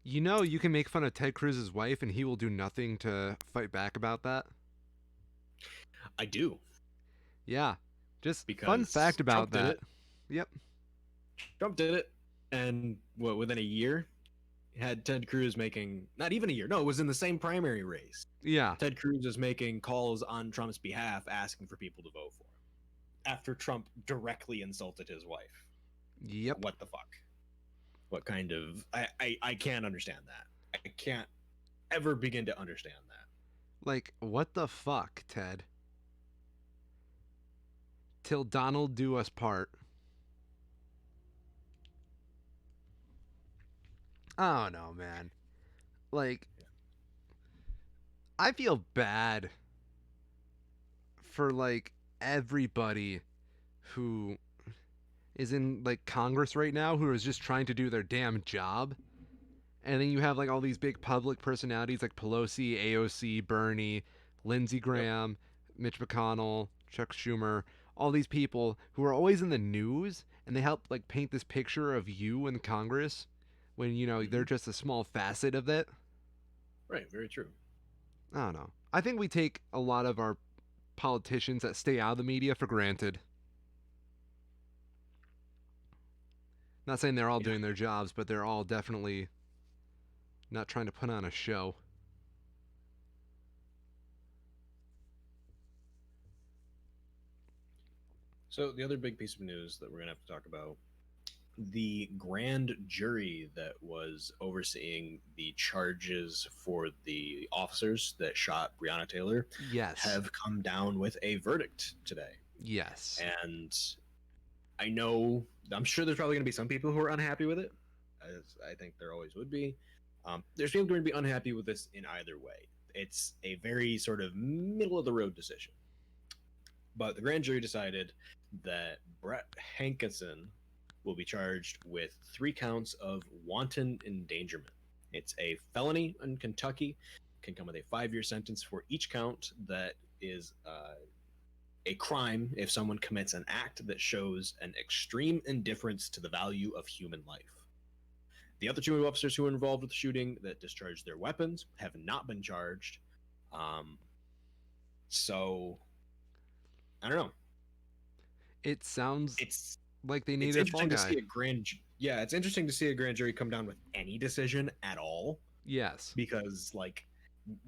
You can make fun of Ted Cruz's wife and he will do nothing to fight back about that. I do, Yeah. Just fun because fact about Trump did that. it. Yep. Trump did it, and within a year, had Ted Cruz making, not even a year. No, it was in the same primary race. Yeah. Ted Cruz is making calls on Trump's behalf, asking for people to vote for him after Trump directly insulted his wife. Yep. What the fuck? What kind of? I can't understand that. I can't ever begin to understand that. Like, what the fuck, Ted? Till Donald do us part. I don't know, man. Like, I feel bad for, like, everybody who is in, like, Congress right now who is just trying to do their damn job. And then you have, like, all these big public personalities like Pelosi, AOC, Bernie, Lindsey Yep. Graham, Mitch McConnell, Chuck Schumer, all these people who are always in the news and they help, like, paint this picture of you in Congress when, they're Mm-hmm. just a small facet of it. Right. Very true. I don't know. I think we take a lot of our politicians that stay out of the media for granted. Not saying they're all Yeah. doing their jobs, but they're all definitely not trying to put on a show. So the other big piece of news that we're gonna have to talk about, the grand jury that was overseeing the charges for the officers that shot Breonna Taylor Yes. have come down with a verdict today. Yes. And I'm sure there's probably going to be some people who are unhappy with it, as I think there always would be. There's people going to be unhappy with this in either way. It's a very sort of middle of the road decision. But the grand jury decided that Brett Hankinson will be charged with 3 counts of wanton endangerment. It's a felony in Kentucky, can come with a 5-year sentence for each count that is a crime if someone commits an act that shows an extreme indifference to the value of human life. The other 2 officers who were involved with the shooting that discharged their weapons have not been charged. So, I don't know. It sounds It's like they it's needed a fall interesting to guy. see a yeah, it's interesting to see a grand jury come down with any decision at all, Yes. because like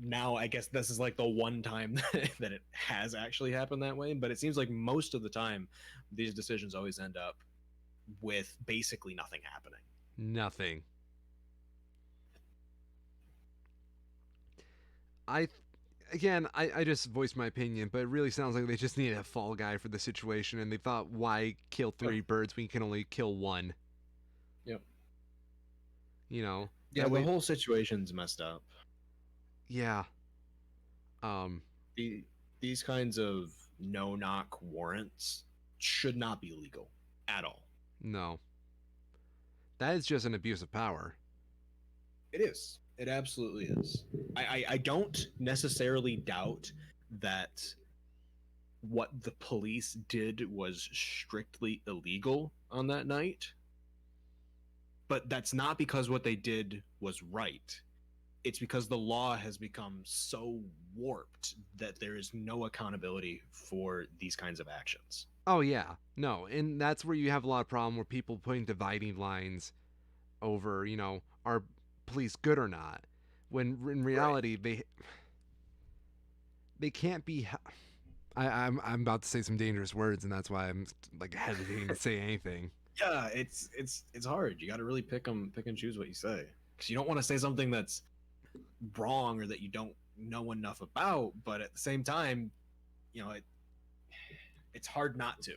now I guess this is like the one time that it has actually happened that way, but it seems like most of the time these decisions always end up with basically nothing happening. Nothing. I again, I just voiced my opinion, but it really sounds like they just needed a fall guy for the situation, and they thought, why kill Yep. three birds when you can only kill one? Yep. You know Yeah, that the way. whole situation's messed up. Yeah. Um. The, these kinds of no knock warrants should not be legal at all. No. That is just an abuse of power. It is. It absolutely is. I don't necessarily doubt that what the police did was strictly illegal on that night, but that's not because what they did was right. It's because the law has become so warped that there is no accountability for these kinds of actions. Oh yeah. No, and that's where you have a lot of problem where people putting dividing lines over, are police good or not? When in Right. reality they can't be. I'm about to say some dangerous words, and that's why I'm like hesitating to say anything. Yeah, it's hard. You got to really pick and choose what you say, because you don't want to say something that's wrong or that you don't know enough about, but at the same time, you know, it's hard not to.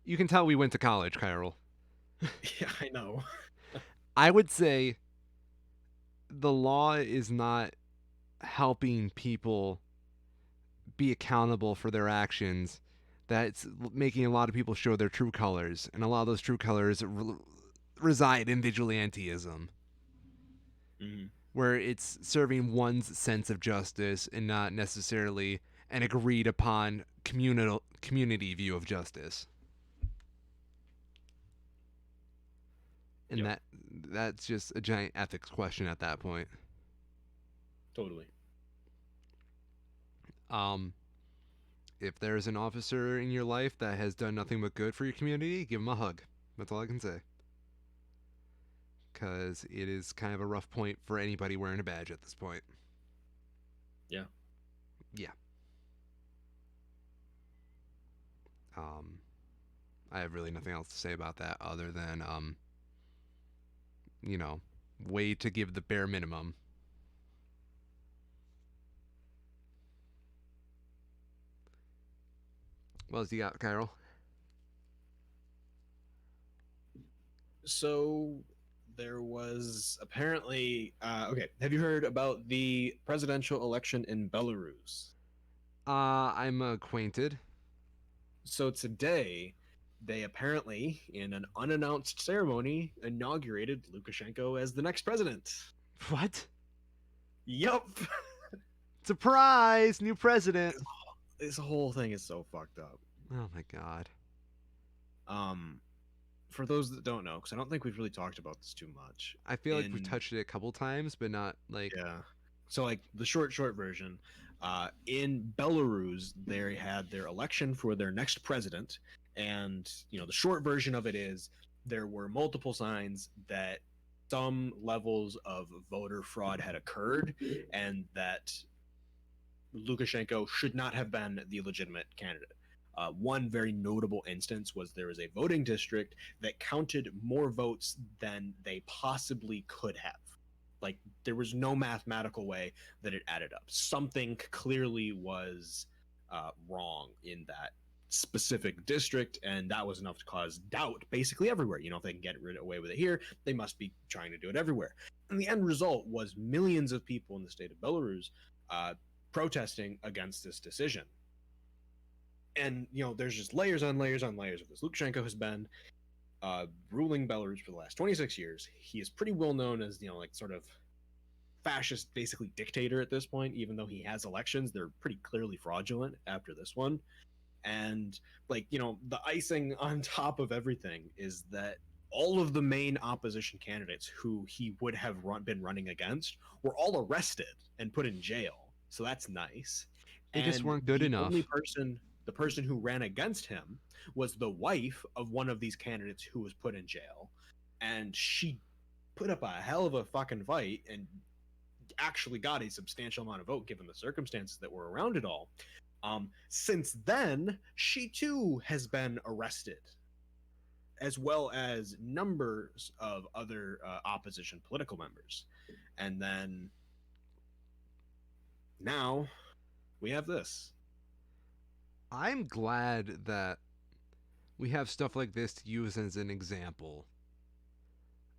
You can tell we went to college, Kyril. Yeah, I know. I would say the law is not helping people be accountable for their actions. That's making a lot of people show their true colors, and a lot of those true colors reside in vigilanteism, Mhm. where it's serving one's sense of justice and not necessarily an agreed upon community view of justice. And Yep, that's just a giant ethics question at that point. totally. Um, if there's an officer in your life that has done nothing but good for your community, give him a hug. That's all I can say. Because it is kind of a rough point for anybody wearing a badge at this point. Yeah. Yeah. Um, I have really nothing else to say about that other than, you know, way to give the bare minimum. What else you got, Kyril? So there was apparently okay. Have you heard about the presidential election in Belarus? I'm acquainted. So today, they apparently, in an unannounced ceremony, inaugurated Lukashenko as the next president. What? Yup. Surprise! New president. This whole thing is so fucked up. Oh my god. Um, for those that don't know, because I don't think we've really talked about this too much. I feel like we've In touched it a couple times, but not like. Yeah, so like the short version, in Belarus, they had their election for their next president, and the short version of it is there were multiple signs that some levels of voter fraud had occurred, and that Lukashenko should not have been the legitimate candidate. One very notable instance was there was a voting district that counted more votes than they possibly could have. Like, there was no mathematical way that it added up. Something clearly was wrong in that specific district, and that was enough to cause doubt basically everywhere. If they can get away with it here, they must be trying to do it everywhere. And the end result was millions of people in the state of Belarus protesting against this decision. And there's just layers on layers on layers of this. Lukashenko has been ruling Belarus for the last 26 years. He is pretty well known as like sort of fascist, basically dictator at this point. Even though he has elections, they're pretty clearly fraudulent after this one. And the icing on top of everything is that all of the main opposition candidates who he would have been running against were all arrested and put in jail. So that's nice. They just And weren't good the only enough. person The person who ran against him was the wife of one of these candidates who was put in jail, and she put up a hell of a fucking fight and actually got a substantial amount of vote given the circumstances that were around it all. Since then, she too has been arrested, as well as numbers of other opposition political members. And then now we have this. I'm glad that we have stuff like this to use as an example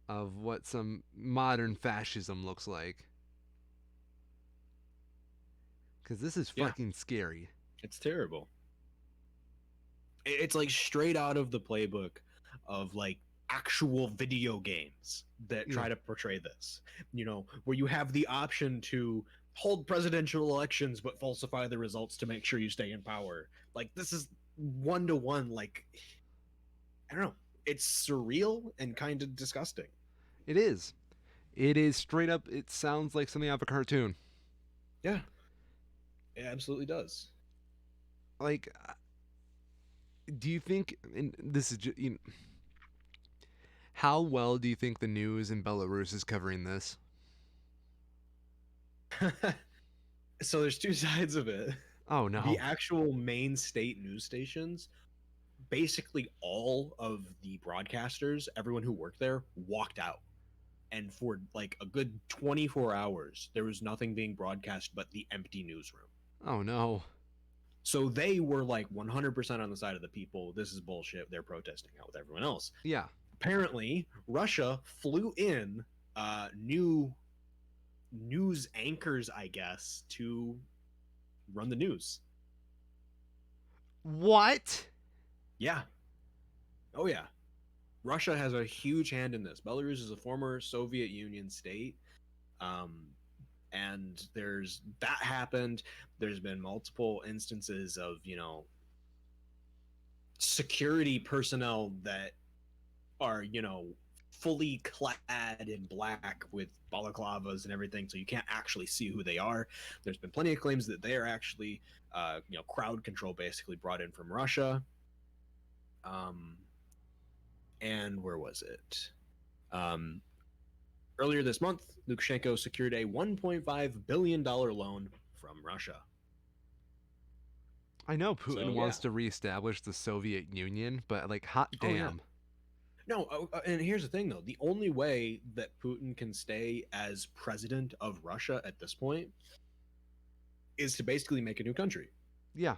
of what some modern fascism looks like. Because this is Yeah, fucking scary. it's terrible. It's like straight out of the playbook of like actual video games that Yeah. try to portray this. Where you have the option to hold presidential elections but falsify the results to make sure you stay in power. Like this is one to one. Like I don't know. It's surreal and kind of disgusting. It is. It is straight up, it sounds like something out of a cartoon. Yeah, it absolutely does. Like, do you think, and this is just, how well do you think the news in Belarus is covering this? So there's two sides of it. Oh The no. actual main state news stations, basically all of the broadcasters, everyone who worked there, walked out. And for like a good 24 hours, there was nothing being broadcast but the empty newsroom. Oh no. So they were like 100% on the side of the people. This is bullshit. They're protesting out with everyone else. Yeah. Apparently, Russia flew in new news anchors, I guess, to run the news. What? Yeah. Oh, yeah. Russia has a huge hand in this. Belarus is a former Soviet Union state. And there's that happened. There's been multiple instances of, security personnel that are, fully clad in black with balaclavas and everything, so you can't actually see who they are. There's been plenty of claims that they are actually, crowd control basically brought in from Russia. And where was it? Um, Earlier this month, Lukashenko secured a $1.5 billion loan from Russia. I know Putin So, yeah. wants to reestablish the Soviet Union, but like, hot Oh, yeah. damn. No, and here's the thing, though. The only way that Putin can stay as president of Russia at this point is to basically make a new country. Yeah.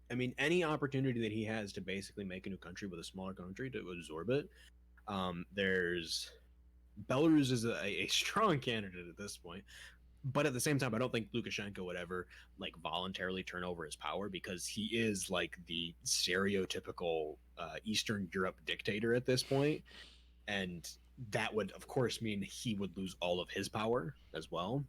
I mean, any opportunity that he has to basically make a new country with a smaller country to absorb it, there's Belarus is a strong candidate at this point. But at the same time, I don't think Lukashenko would ever like voluntarily turn over his power because he is like the stereotypical Eastern Europe dictator at this point, and that would of course mean he would lose all of his power as well.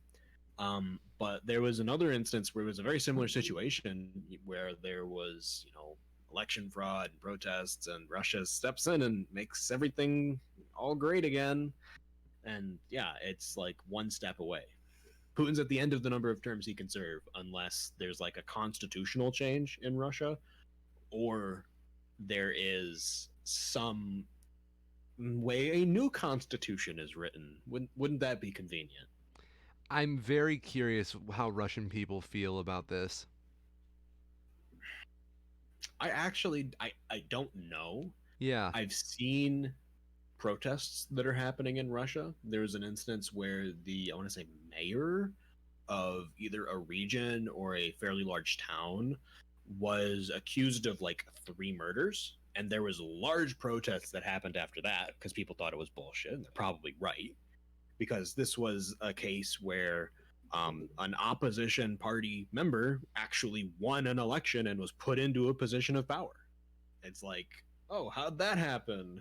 But there was another instance where it was a very similar situation where there was, election fraud and protests, and Russia steps in and makes everything all great again. And yeah, it's like one step away. Putin's at the end of the number of terms he can serve unless there's like a constitutional change in Russia or there is some way a new constitution is written. Wouldn't that be convenient? I'm very curious how Russian people feel about this. I don't know. Yeah. I've seen protests that are happening in Russia. There was an instance where I want to say mayor of either a region or a fairly large town was accused of like 3 murders, and there was large protests that happened after that because people thought it was bullshit, and they're probably right, because this was a case where an opposition party member actually won an election and was put into a position of power. It's like, oh, how'd that happen?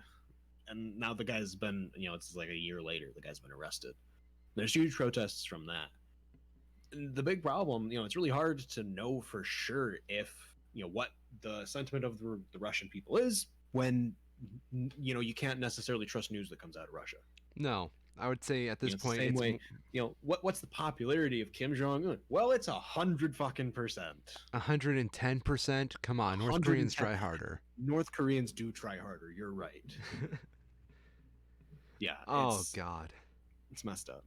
And now the guy's been, it's like a year later, the guy's been arrested. There's huge protests from that. And the big problem, it's really hard to know for sure if, what the sentiment of the Russian people is when, you can't necessarily trust news that comes out of Russia. No. I would say at You this know, it's the point same it's way. You know, what's the popularity of Kim Jong Un? Well, it's 100 fucking percent. 110%. Come on, North Koreans 110. try harder. North Koreans do try harder. You're right. Yeah, Oh God, it's messed up.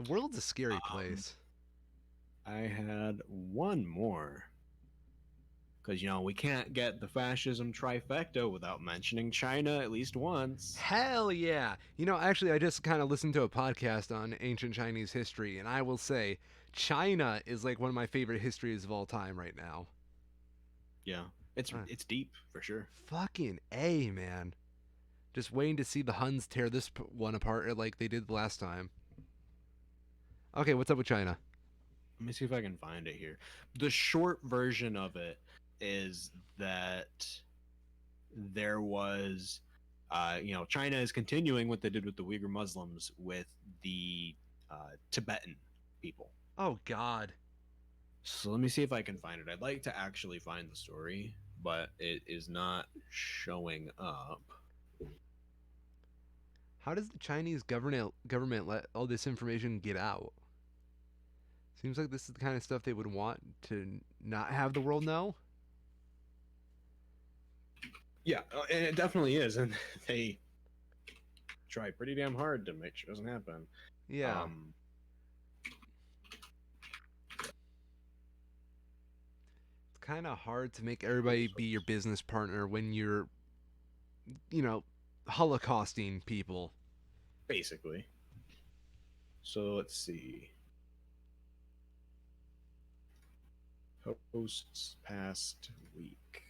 the world's a scary Um, place. I had one more because we can't get the fascism trifecta without mentioning China at least once. Hell yeah! Actually, I just kind of listened to a podcast on ancient Chinese history, and I will say, China is like one of my favorite histories of all time right now. Yeah, it's Uh, it's deep for sure. Fucking A, man. Just waiting to see the Huns tear this one apart like they did the last time. Okay, what's up with China? Let me see if I can find it here. The short version of it is that there was, China is continuing what they did with the Uyghur Muslims with the Tibetan people. Oh God. So let me see if I can find it. I'd like to actually find the story, but it is not showing up. How does the Chinese government let all this information get out? Seems like this is the kind of stuff they would want to not have the world know. Yeah, and it definitely is, and they try pretty damn hard to make sure it doesn't happen. Yeah. Um, It's kind of hard to make everybody be your business partner when you're, you know, holocausting people. basically. So let's see. Posts past week.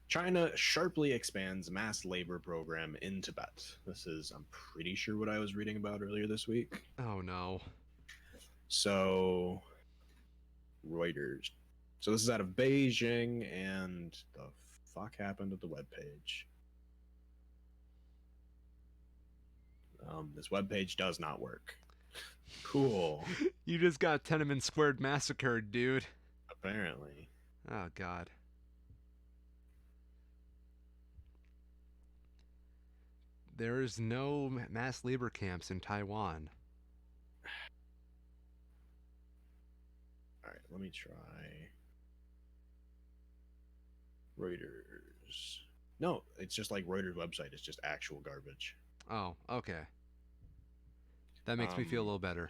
China sharply expands mass labor program in Tibet. This is, I'm pretty sure, what I was reading about earlier this week. Oh no. So, Reuters. So, this is out of Beijing, and the fuck happened at the webpage? This webpage does not work. Cool. You just got Tenement Squared massacred, dude. Apparently. Oh God. There is no mass labor camps in Taiwan. All right, let me try Reuters. No, it's just like Reuters website. It's just actual garbage. Oh, okay. That makes me feel a Um, little better.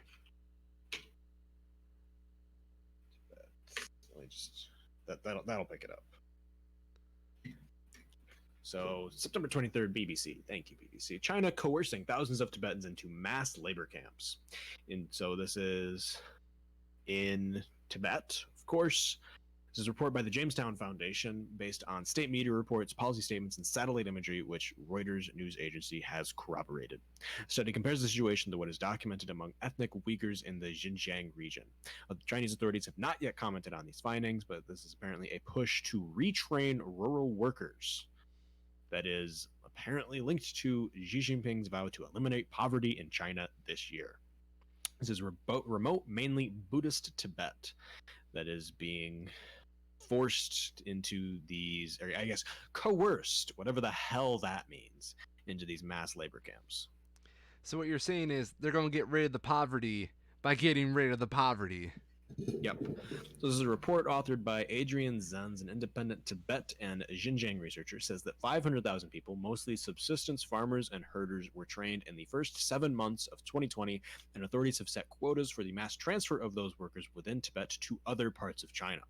let me just that'll pick it up. So September 23rd, BBC. Thank you, BBC. China coercing thousands of Tibetans into mass labor camps. And so this is in Tibet, of course. This is a report by the Jamestown Foundation based on state media reports, policy statements, and satellite imagery, which Reuters news agency has corroborated. The study compares the situation to what is documented among ethnic Uyghurs in the Xinjiang region. The Chinese authorities have not yet commented on these findings, but this is apparently a push to retrain rural workers that is apparently linked to Xi Jinping's vow to eliminate poverty in China this year. This is remote, mainly Buddhist Tibet that is being forced into these, or I guess coerced, whatever the hell that means, into these mass labor camps. So what you're saying is they're going to get rid of the poverty by getting rid of the poverty. Yep. So this is a report authored by Adrian Zenz, an independent Tibet and Xinjiang researcher, says that 500,000 people, mostly subsistence farmers and herders, were trained in the first 7 months of 2020, and authorities have set quotas for the mass transfer of those workers within Tibet to other parts of China.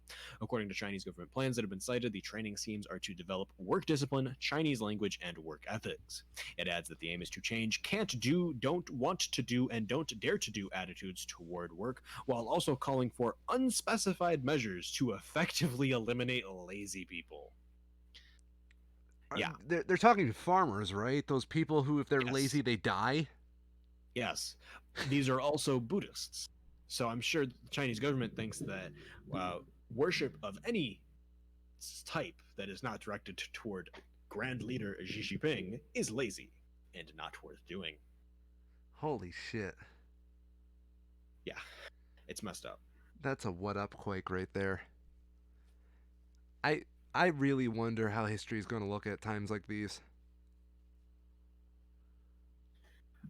According to Chinese government plans that have been cited, the training schemes are to develop work discipline, Chinese language, and work ethics. It adds that the aim is to change can't do, don't want to do, and don't dare to do attitudes toward work, while also calling for unspecified measures to effectively eliminate lazy people. Yeah. They're talking to farmers, right? Those people who, if they're Yes. lazy, they die. Yes. These are also Buddhists. So I'm sure the Chinese government thinks that worship of any type that is not directed toward Grand Leader Xi Jinping is lazy and not worth doing. Holy shit. Yeah. It's messed up. That's a what up quake right there. I I really wonder how history is going to look at times like these.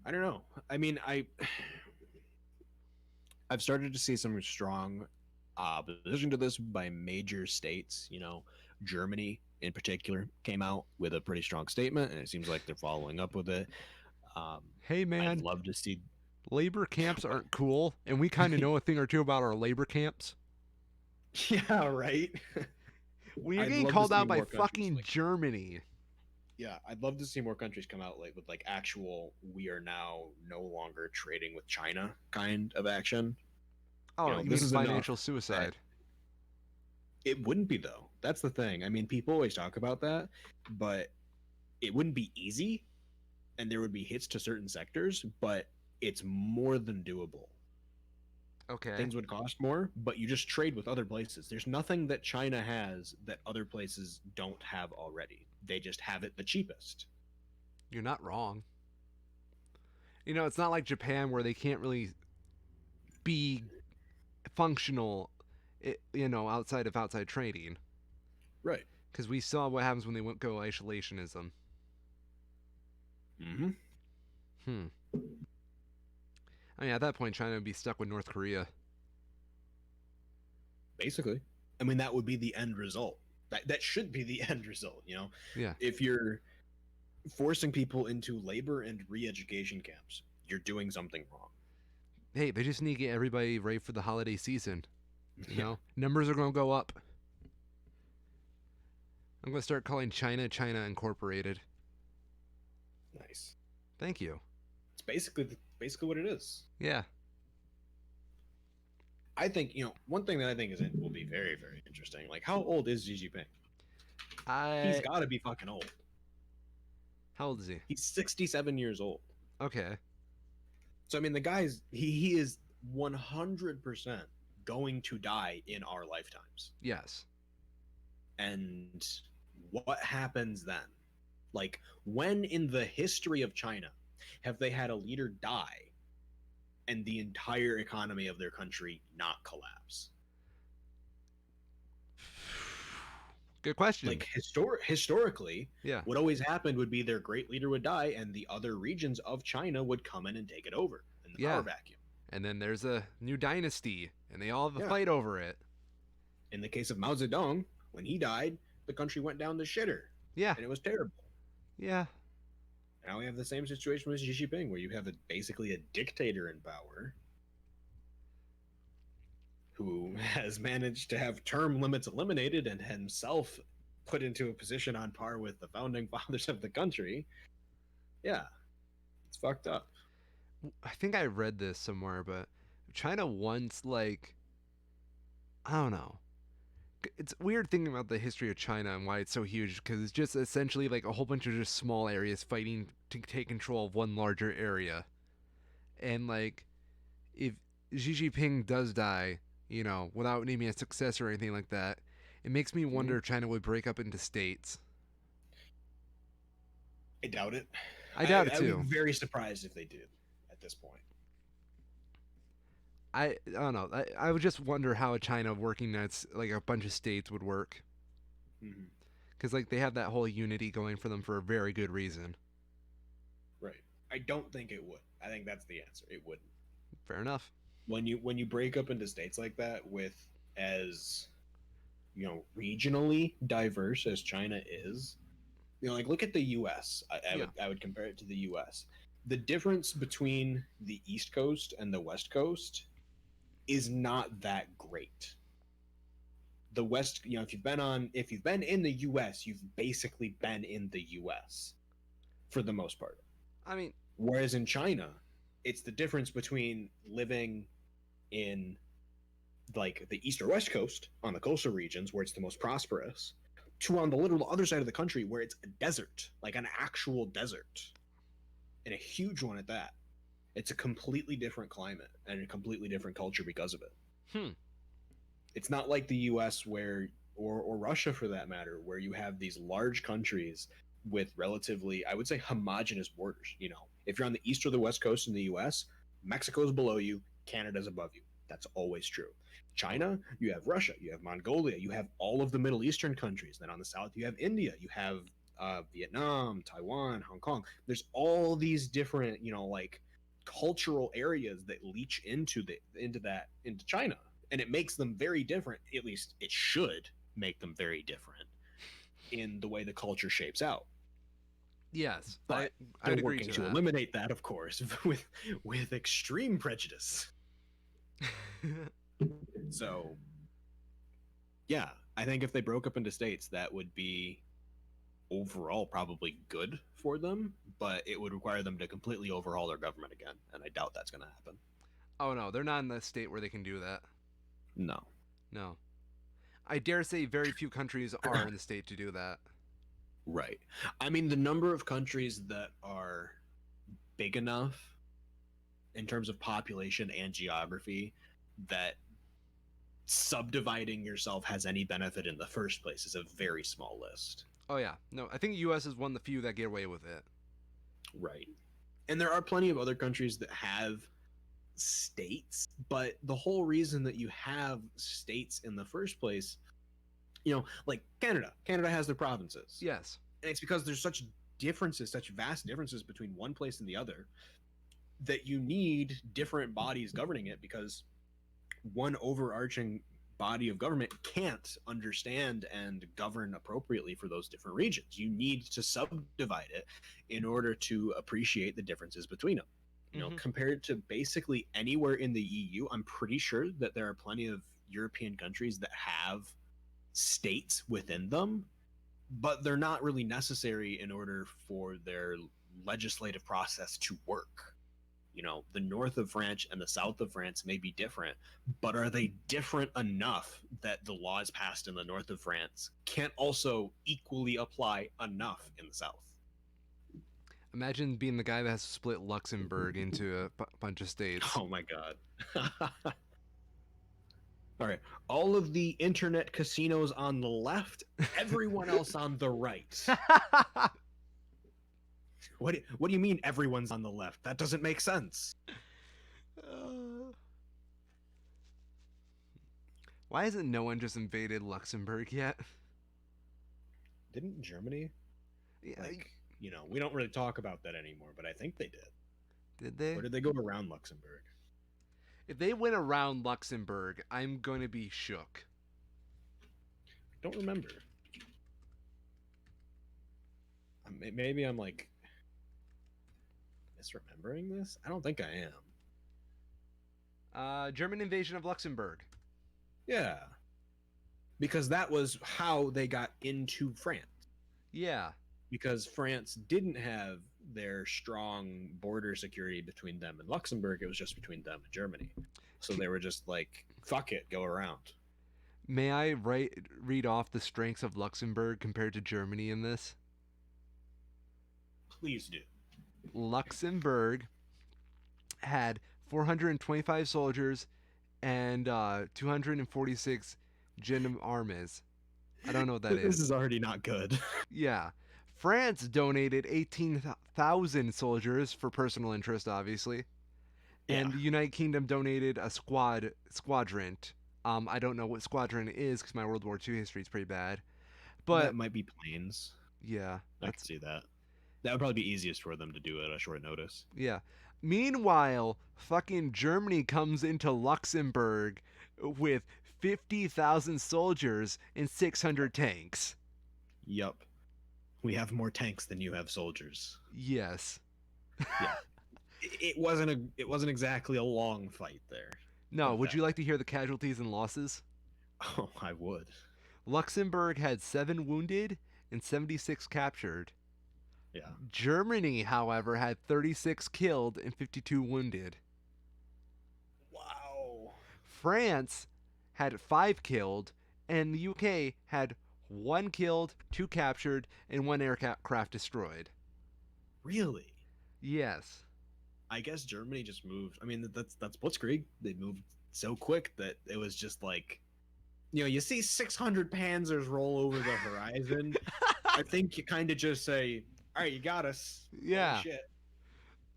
I don't know. I mean, I've started to see some strong opposition to this by major states. Germany in particular came out with a pretty strong statement, and it seems like they're following up with it. Um, Hey, I'd man, love to see. labor camps aren't cool, and we kind of know a thing or two about our labor camps. Yeah, right. When you're I'd getting love to called see out by more countries fucking like. Germany. Yeah, I'd love to see more countries come out like with like actual "we are now no longer trading with China" kind of action. Oh, you This mean is financial enough that suicide? it wouldn't be though. That's the thing. I mean, people always talk about that, but it wouldn't be easy, and there would be hits to certain sectors, but it's more than doable. Okay. Things would cost more, but you just trade with other places. There's nothing that China has that other places don't have already. They just have it the cheapest. You're not wrong. It's not like Japan where they can't really be functional, outside of outside trading. Right. Because we saw what happens when they went go isolationism. Mm-hmm. Hmm. I mean, at that point, China would be stuck with North Korea. Basically, I mean that would be the end result. That should be the end result. Yeah. If you're forcing people into labor and re-education camps, you're doing something wrong. Hey, they just need to get everybody ready for the holiday season. Yeah. Numbers are going to go up. I'm going to start calling China China Incorporated. Nice. Thank you. It's basically what it is. Yeah. I think one thing that I think will be very very interesting. Like, how old is Xi Jinping? He's I. got to be fucking old. How old is he? He's 67 years old. Okay. So I mean, the guy's he is 100% going to die in our lifetimes. Yes. And what happens then? Like, when in the history of China have they had a leader die and the entire economy of their country not collapse? Good question. Like, historically, Yeah. what always happened would be their great leader would die and the other regions of China would come in and take it over in the power Yeah. vacuum. And then there's a new dynasty, and they all have a Yeah. fight over it. In the case of Mao Zedong, when he died, the country went down the shitter, Yeah. and it was terrible. Yeah. Now we have the same situation with Xi Jinping, where you have basically a dictator in power who has managed to have term limits eliminated and himself put into a position on par with the founding fathers of the country. Yeah, it's fucked up. I think I read this somewhere, but China once, like, I don't know. It's weird thinking about the history of China and why it's so huge because it's just essentially like a whole bunch of just small areas fighting to take control of one larger area. And like, if Xi Jinping does die, without naming a successor or anything like that, it makes me Mhm. wonder if China would break up into states. I doubt it. I doubt it I would be too. very surprised if they did at this point. I don't know. I would just wonder how a China working that's like a bunch of states would work. Mm-hmm. Because like they have that whole unity going for them for a very good reason. Right. I don't think it would. I think that's the answer. It wouldn't. Fair enough. When you break up into states like that with as regionally diverse as China is, like look at the U.S. Yeah. I would compare it to the U.S. The difference between the East Coast and the West Coast is not that great. The West, if you've been in the U.S., you've basically been in the U.S. for the most part. I mean, Whereas in China, it's the difference between living in like the east or west coast on the coastal regions where it's the most prosperous to on the literal other side of the country where it's a desert, like an actual desert, and a huge one at that. It's a completely different climate and a completely different culture because of it. hmm. It's not like the US where or Russia for that matter, where you have these large countries with relatively, I would say, homogenous borders. If you're on the east or the west coast in the US, Mexico's below you, Canada's above you. That's always true. China, you have Russia, you have Mongolia, you have all of the Middle Eastern countries. Then on the south, you have India, you have Vietnam, Taiwan, Hong Kong. There's all these different, like cultural areas that leach into China, and it makes them very different. At least it should make them very different in the way the culture shapes out. Yes, But they're I'd agree working to to that. eliminate that, of course, with extreme prejudice. So yeah, I think if they broke up into states, that would be overall probably good for them, but it would require them to completely overhaul their government again, and I doubt that's going to happen. Oh no, they're not in the state where they can do that. No. No. I dare say very few countries are in the state to do that. Right. I mean, the number of countries that are big enough in terms of population and geography that subdividing yourself has any benefit in the first place is a very small list. Oh yeah. No, I think the US is one of the few that get away with it. Right. And there are plenty of other countries that have states, but the whole reason that you have states in the first place, like Canada has their provinces. Yes. And it's because there's such vast differences between one place and the other, that you need different bodies governing it, because one overarching body of government can't understand and govern appropriately for those different regions. You need to subdivide it in order to appreciate the differences between them. Compared to basically anywhere in the EU, I'm pretty sure that there are plenty of European countries that have states within them, but they're not really necessary in order for their legislative process to work. The north of France and the south of France may be different, but are they different enough that the laws passed in the north of France can't also equally apply enough in the south? Imagine being the guy that has to split Luxembourg into a bunch of states. Oh my god. All right. All of the internet casinos on the left, everyone else on the right. What do you mean everyone's on the left? That doesn't make sense. Why hasn't no one just invaded Luxembourg yet? Didn't Germany? Yeah, We don't really talk about that anymore, but I think they did. did they? Or did they go around Luxembourg? If they went around Luxembourg, I'm going to be shook. Don't remember. Maybe I'm like misremembering this. I don't think I am. German invasion of Luxembourg. Yeah, because that was how they got into France. Yeah. Because France didn't have their strong border security between them and Luxembourg. It was just between them and Germany. So they were just like, fuck it, go around. May I read off the strengths of Luxembourg compared to Germany in this? Please do. Luxembourg had 425 soldiers and 246 gendarmes. I don't know what that is. This is already not good. Yeah. France donated 18,000 soldiers for personal interest, obviously. And Yeah. the United Kingdom donated a squadron. I don't know what squadron it is because my World War II history is pretty bad. But That might be planes. yeah, I can see that. That would probably be easiest for them to do at a short notice. yeah. Meanwhile, fucking Germany comes into Luxembourg with 50,000 soldiers and 600 tanks. Yup. We have more tanks than you have soldiers. Yes. Yeah. It wasn't exactly a long fight there. No, would you like to hear the casualties and losses? Oh, I would. Luxembourg had 7 wounded and 76 captured. Yeah. Germany, however, had 36 killed and 52 wounded. Wow. France had 5 killed, and the UK had 1 killed, 2 captured, and 1 aircraft destroyed. Really? Yes. I guess Germany just moved. I mean, that's Blitzkrieg. They moved so quick that it was just like, you see 600 panzers roll over the horizon. I think you kind of just say, all right, you got us. Yeah. Holy shit.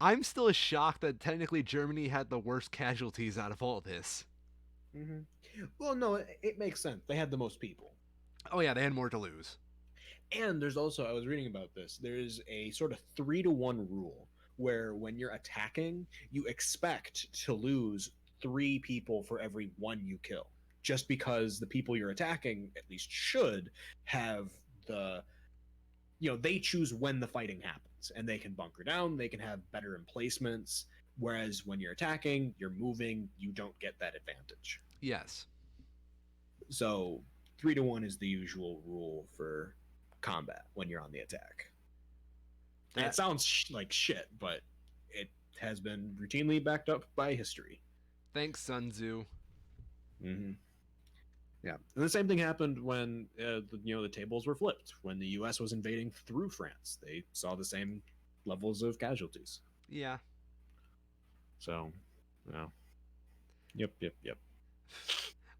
I'm still shocked that technically Germany had the worst casualties out of all this. Mm-hmm. Well, no, it makes sense. They had the most people. Oh yeah, they had more to lose. And there's also, I was reading about this, there's a sort of 3-to-1 rule where when you're attacking, you expect to lose 3 people for every one you kill. Just because the people you're attacking, at least should, have the, they choose when the fighting happens and they can bunker down, they can have better emplacements. Whereas when you're attacking, you're moving, you don't get that advantage. Yes. So 3-to-1 is the usual rule for combat when you're on the attack. And it That sounds like shit, but it has been routinely backed up by history. thanks, Sun Tzu. Mm-hmm. Yeah, and the same thing happened when the tables were flipped when the U.S. was invading through France. They saw the same levels of casualties. Yeah. So, yeah, yep.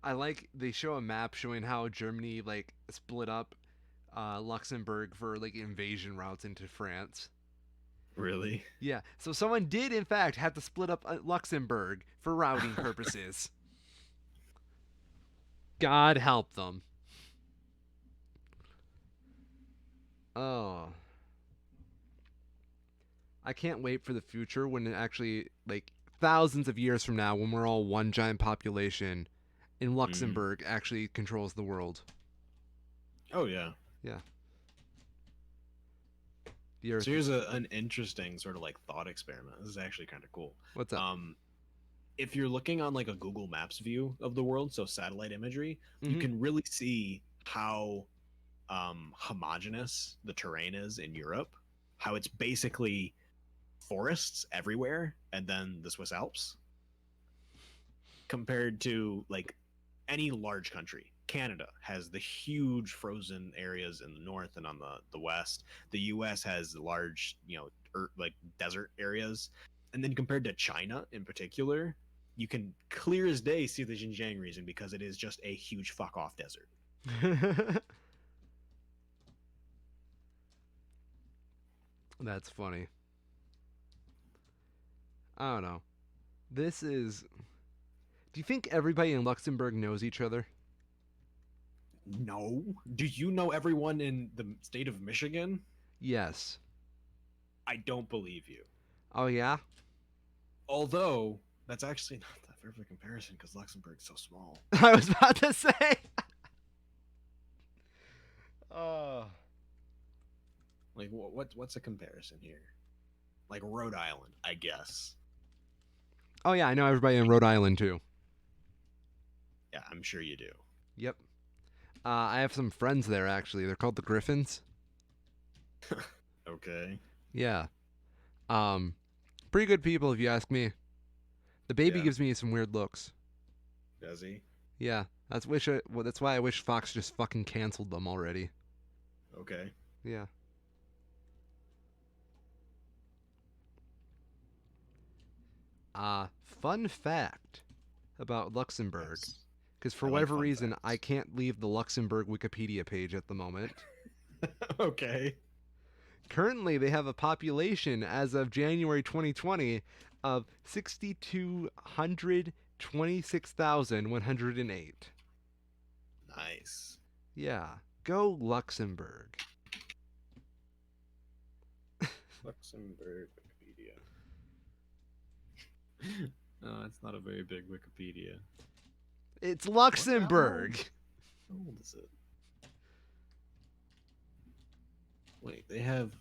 I like they show a map showing how Germany like split up Luxembourg for like invasion routes into France. Really? Yeah, so someone did in fact have to split up Luxembourg for routing purposes. God help them. Oh, I can't wait for the future when it actually like thousands of years from now when we're all one giant population and Mm. Luxembourg actually controls the world. Oh yeah. Yeah. The So earth. here's an interesting sort of like thought experiment. This is actually kind of cool. What's up? If you're looking on like a Google Maps view of the world, so satellite imagery, you Mhm. can really see how homogenous the terrain is in Europe. How it's basically forests everywhere, and then the Swiss Alps, compared to like any large country. Canada has the huge frozen areas in the north and on the west. The US has large, like desert areas. And then compared to China in particular, you can clear as day see the Xinjiang region because it is just a huge fuck off desert. That's funny. I don't know. This is. Do you think everybody in Luxembourg knows each other? No. Do you know everyone in the state of Michigan? Yes. I don't believe you. Oh yeah. Although, that's actually not that fair of a comparison because Luxembourg's so small. I was about to say. Oh. Like, what's a comparison here? Like Rhode Island, I guess. Oh yeah, I know everybody in Rhode Island too. Yeah, I'm sure you do. Yep. I have some friends there actually. They're called the Griffins. Okay. Yeah. Um, pretty good people if you ask me. The baby Yeah. gives me some weird looks. Does he? Yeah. That's why I wish Fox just fucking canceled them already. Okay. Yeah. Fun fact about Luxembourg. Yes. Because for I like whatever fun reason, I facts. can't leave the Luxembourg Wikipedia page at the moment. Okay. Currently, they have a population as of January 2020 of 6,226,108. Nice. Yeah. Go Luxembourg. Luxembourg Wikipedia. No, it's not a very big Wikipedia. It's What the hell? Luxembourg. How old is it? Wait, they have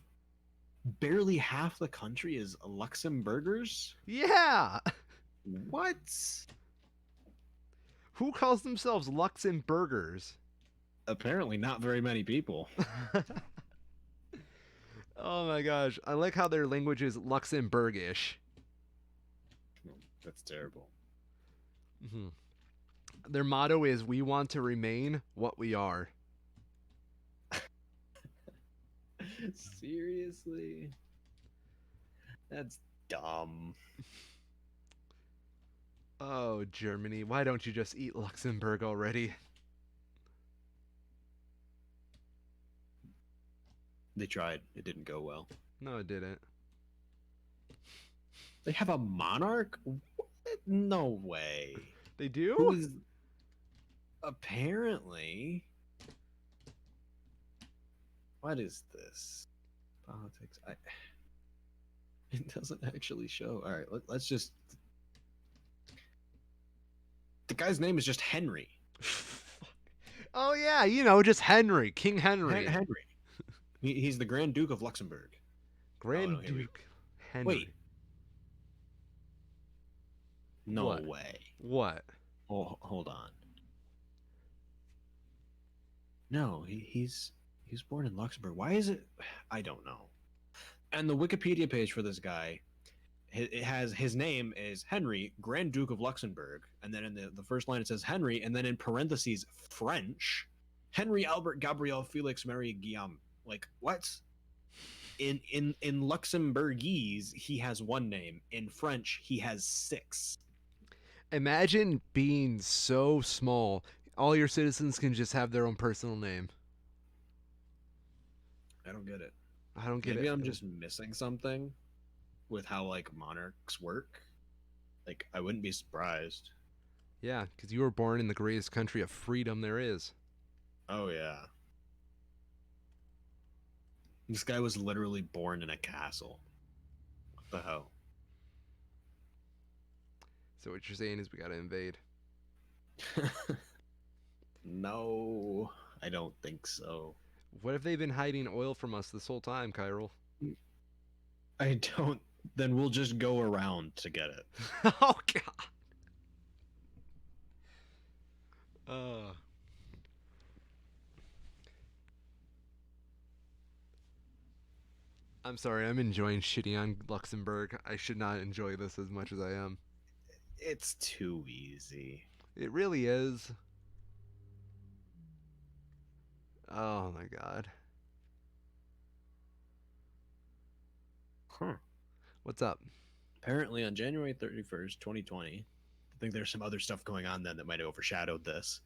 barely half the country is Luxembourgers? Yeah. What? Who calls themselves Luxemburgers? Apparently not very many people. Oh my gosh. I like how their language is Luxembourgish. That's terrible. Mm-hmm. Their motto is "We want to remain what we are." Seriously? That's dumb. Oh, Germany, why don't you just eat Luxembourg already? They tried. It didn't go well. No, it didn't. They have a monarch? What? No way. They do? Who is apparently What is this? Politics. It doesn't actually show. All right, let's just. The guy's name is just Henry. Oh yeah, you know, just Henry, King Henry, Henry. He's the Grand Duke of Luxembourg. Oh no, Grand here we go. Duke Henry. Wait, no What? way. What? Oh, hold on. No, he's born in Luxembourg. Why is it? I don't know. And the Wikipedia page for this guy, it has his name is Henry, Grand Duke of Luxembourg, and then in the first line it says Henry, and then in parentheses French, Henry Albert Gabriel Felix Marie Guillaume. Like what? In Luxembourgese, he has one name. In French, he has six. Imagine being so small, all your citizens can just have their own personal name. I don't get it. I don't get Maybe it. I'm just missing something with how like monarchs work. Like I wouldn't be surprised. Yeah, because you were born in the greatest country of freedom there is. Oh yeah. This guy was literally born in a castle. What the hell? So what you're saying is we gotta invade. No, I don't think so. What if they've been hiding oil from us this whole time, Kyril? I don't. Then we'll just go around to get it. Oh god. Uh. I'm sorry, I'm enjoying shitting on Luxembourg. I should not enjoy this as much as I am. It's too easy. It really is. Oh my god. Huh. What's up? Apparently, on January 31st, 2020, I think there's some other stuff going on then that might have overshadowed this.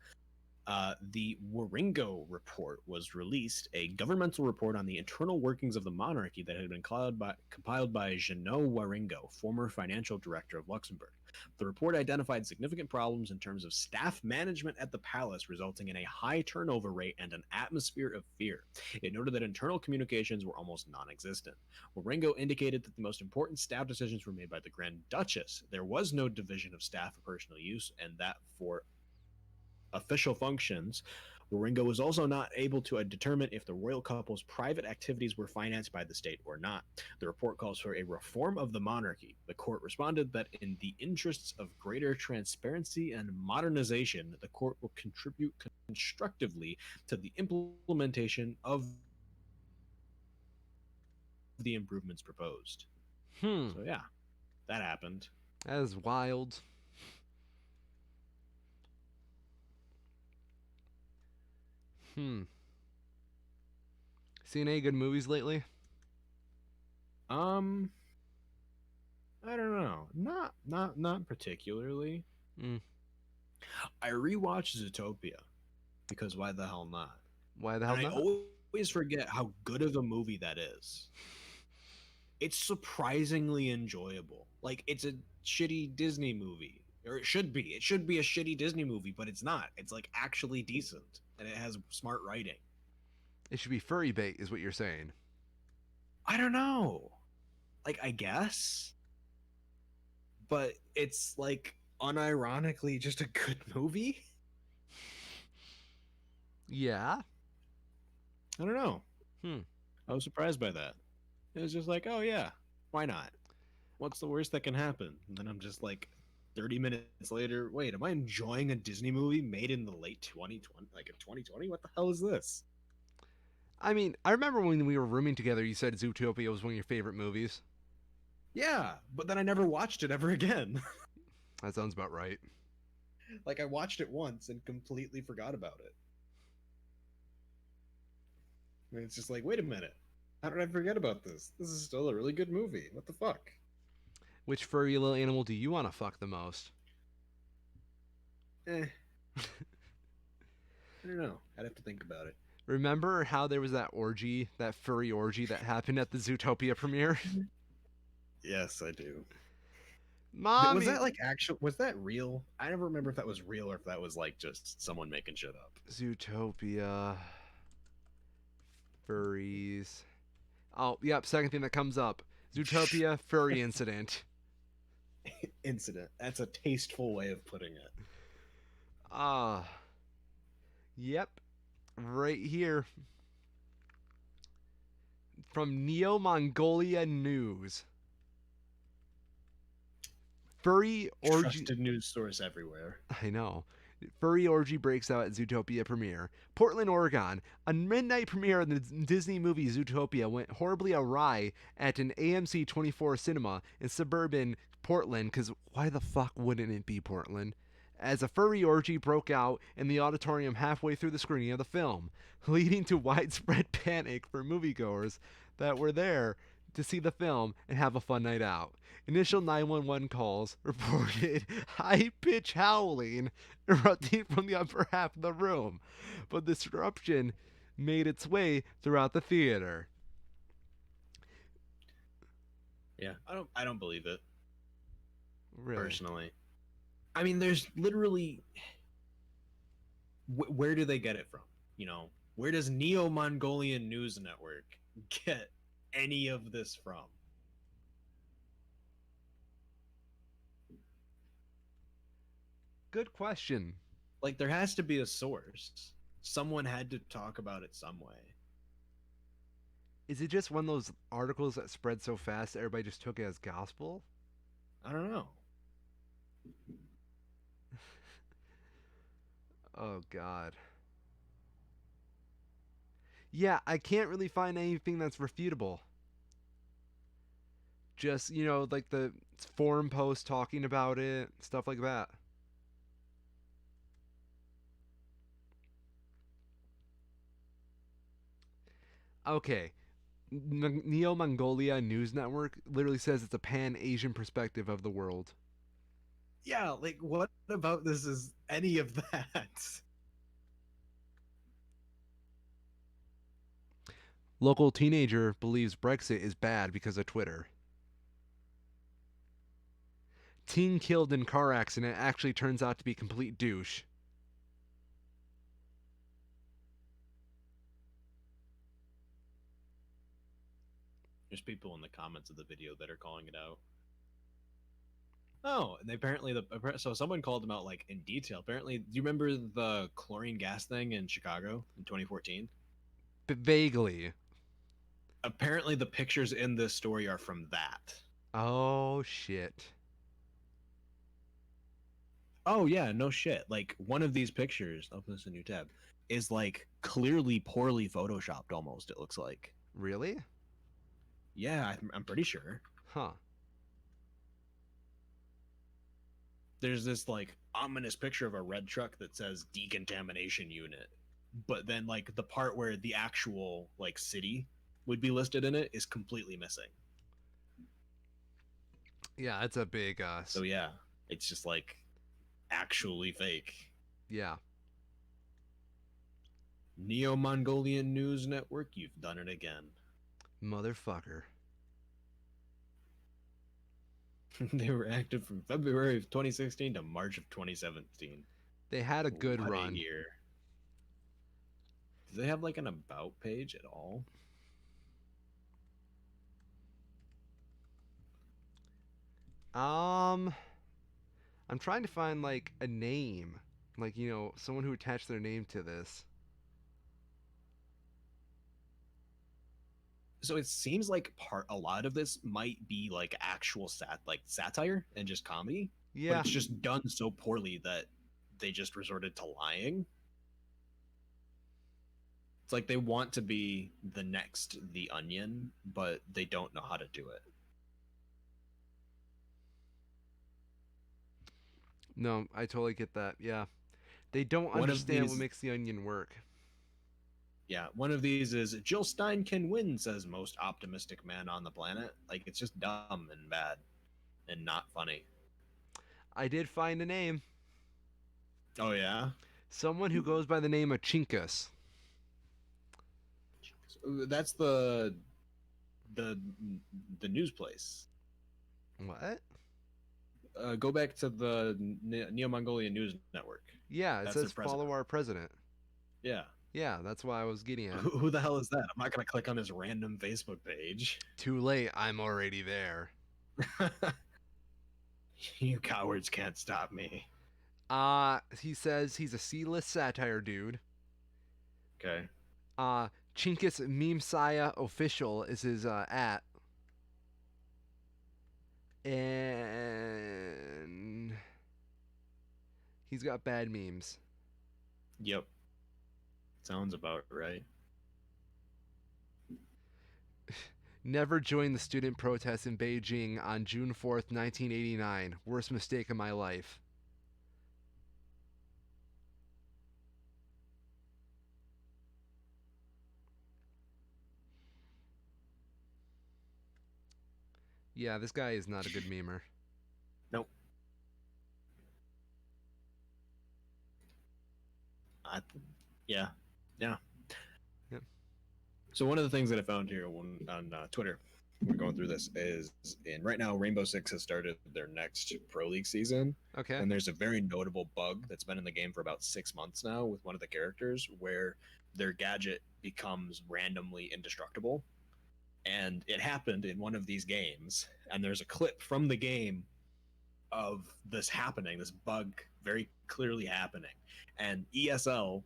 The Waringo report was released, a governmental report on the internal workings of the monarchy that had been compiled by Jeannot Waringo, former financial director of Luxembourg. The report identified significant problems in terms of staff management at the palace, resulting in a high turnover rate and an atmosphere of fear. It noted that internal communications were almost non existent. Waringo indicated that the most important staff decisions were made by the Grand Duchess. There was no division of staff for personal use, and that for official functions, Waringo was also not able to determine if the royal couple's private activities were financed by the state or not. The report calls for a reform of the monarchy. The court responded that in the interests of greater transparency and modernization, the court will contribute constructively to the implementation of the improvements proposed. Hmm. So yeah, that happened. That is wild. Hmm. Seen any good movies lately? Um, I don't know. Not particularly. Mm. I rewatched Zootopia because why the hell not? Why the And hell I not? always forget how good of a movie that is. It's surprisingly enjoyable. Like it's a shitty Disney movie, or it should be. It should be a shitty Disney movie, but it's not. It's like actually decent, and it has smart writing. It should be furry bait, is what you're saying. I don't know. Like I guess, but it's like unironically just a good movie. Yeah. I don't know. Hmm. I was surprised by that. It was just like, oh yeah, why not? What's the worst that can happen? And then I'm just like, 30 minutes later, wait, am I enjoying a Disney movie made in the late 2020, like in 2020? What the hell is this? I mean, I remember when we were rooming together, you said Zootopia was one of your favorite movies. Yeah, but then I never watched it ever again. That sounds about right. Like I watched it once and completely forgot about it. And it's just like, wait a minute. How did I forget about this? This is still a really good movie. What the fuck? Which furry little animal do you want to fuck the most? Eh. I don't know. I'd have to think about it. Remember how there was that orgy, that furry orgy that happened at the Zootopia premiere? Yes, I do. Mommy. Was that like actual? Was that real? I never remember if that was real or if that was like just someone making shit up. Zootopia Furries. Oh, yep. Second thing that comes up: Zootopia furry incident. Incident. That's a tasteful way of putting it. Ah, yep. Right here from Neo Mongolia News. Furry orgy. Trusted news source everywhere. I know. Furry orgy breaks out at Zootopia premiere. Portland, Oregon. A midnight premiere of the Disney movie Zootopia went horribly awry at an AMC 24 cinema in suburban Portland, because why the fuck wouldn't it be Portland? As a furry orgy broke out in the auditorium halfway through the screening of the film, leading to widespread panic for moviegoers that were there to see the film and have a fun night out. Initial 911 calls reported high pitched howling erupting from the upper half of the room, but the disruption made its way throughout the theater. Yeah, I don't believe it Really? personally. I mean, there's literally where do they get it from? You know, where does Neo Mongolian News Network get any of this from? Good question. Like, there has to be a source. Someone had to talk about it some way. Is it just one of those articles that spread so fast that everybody just took it as gospel? I don't know. Oh, God. Yeah, I can't really find anything that's refutable. Just, like the forum posts talking about it, stuff like that. Okay, Neo Mongolia News Network literally says it's a pan Asian perspective of the world. Yeah, like what about this is any of that? Local teenager believes Brexit is bad because of Twitter. Teen killed in car accident actually turns out to be complete douche. There's people in the comments of the video that are calling it out. Oh, and they apparently so someone called them out like in detail. Apparently, do you remember the chlorine gas thing in Chicago in 2014? But vaguely. Apparently, the pictures in this story are from that. Oh shit. Oh yeah, no shit. Like one of these pictures, open this a new tab, is like clearly poorly photoshopped. Almost, it looks like. Really? Yeah, I'm pretty sure. Huh. There's this like ominous picture of a red truck that says decontamination unit, but then like the part where the actual like city would be listed in it is completely missing. Yeah, it's a big So yeah, it's just like actually fake. yeah. Neo Mongolian News Network, you've done it again. Motherfucker. They were active from February of 2016 to March of 2017. They had a good What a run. year. Do they have like an about page at all? Um I'm trying to find like a name. Like, someone who attached their name to this. So it seems like a lot of this might be like actual satire and just comedy, but Yeah. it's just done so poorly that they just resorted to lying. It's like they want to be the next The Onion, but they don't know how to do it. No, I totally get that. Yeah. They don't One of understand what these, makes the onion work. yeah, one of these is Jill Stein can win, says most optimistic man on the planet. Like it's just dumb and bad and not funny. I did find a name. Oh yeah, Someone who goes by the name of Chinkus. that's the the news place. What? Go back to the Neo Mongolian News Network. Yeah, it That's their says president. follow our president. Yeah. Yeah, that's why I was getting at. Who the hell is that? I'm not gonna click on his random Facebook page. Too late, I'm already there. You cowards can't stop me. He says he's a C-list satire dude. Okay. Chinkus Memesiah official is his at, and he's got bad memes. Yep. Sounds about right. Never joined the student protest in Beijing on June 4th, 1989. Worst mistake of my life. Yeah, this guy is not a good memer. Nope. I, yeah. Yeah. Yep. So one of the things that I found here on Twitter, we're going through this, is in right now Rainbow Six has started their next Pro League season, Okay. and there's a very notable bug that's been in the game for about 6 months now with one of the characters where their gadget becomes randomly indestructible, and it happened in one of these games, and there's a clip from the game of this happening, this bug very clearly happening, and ESL,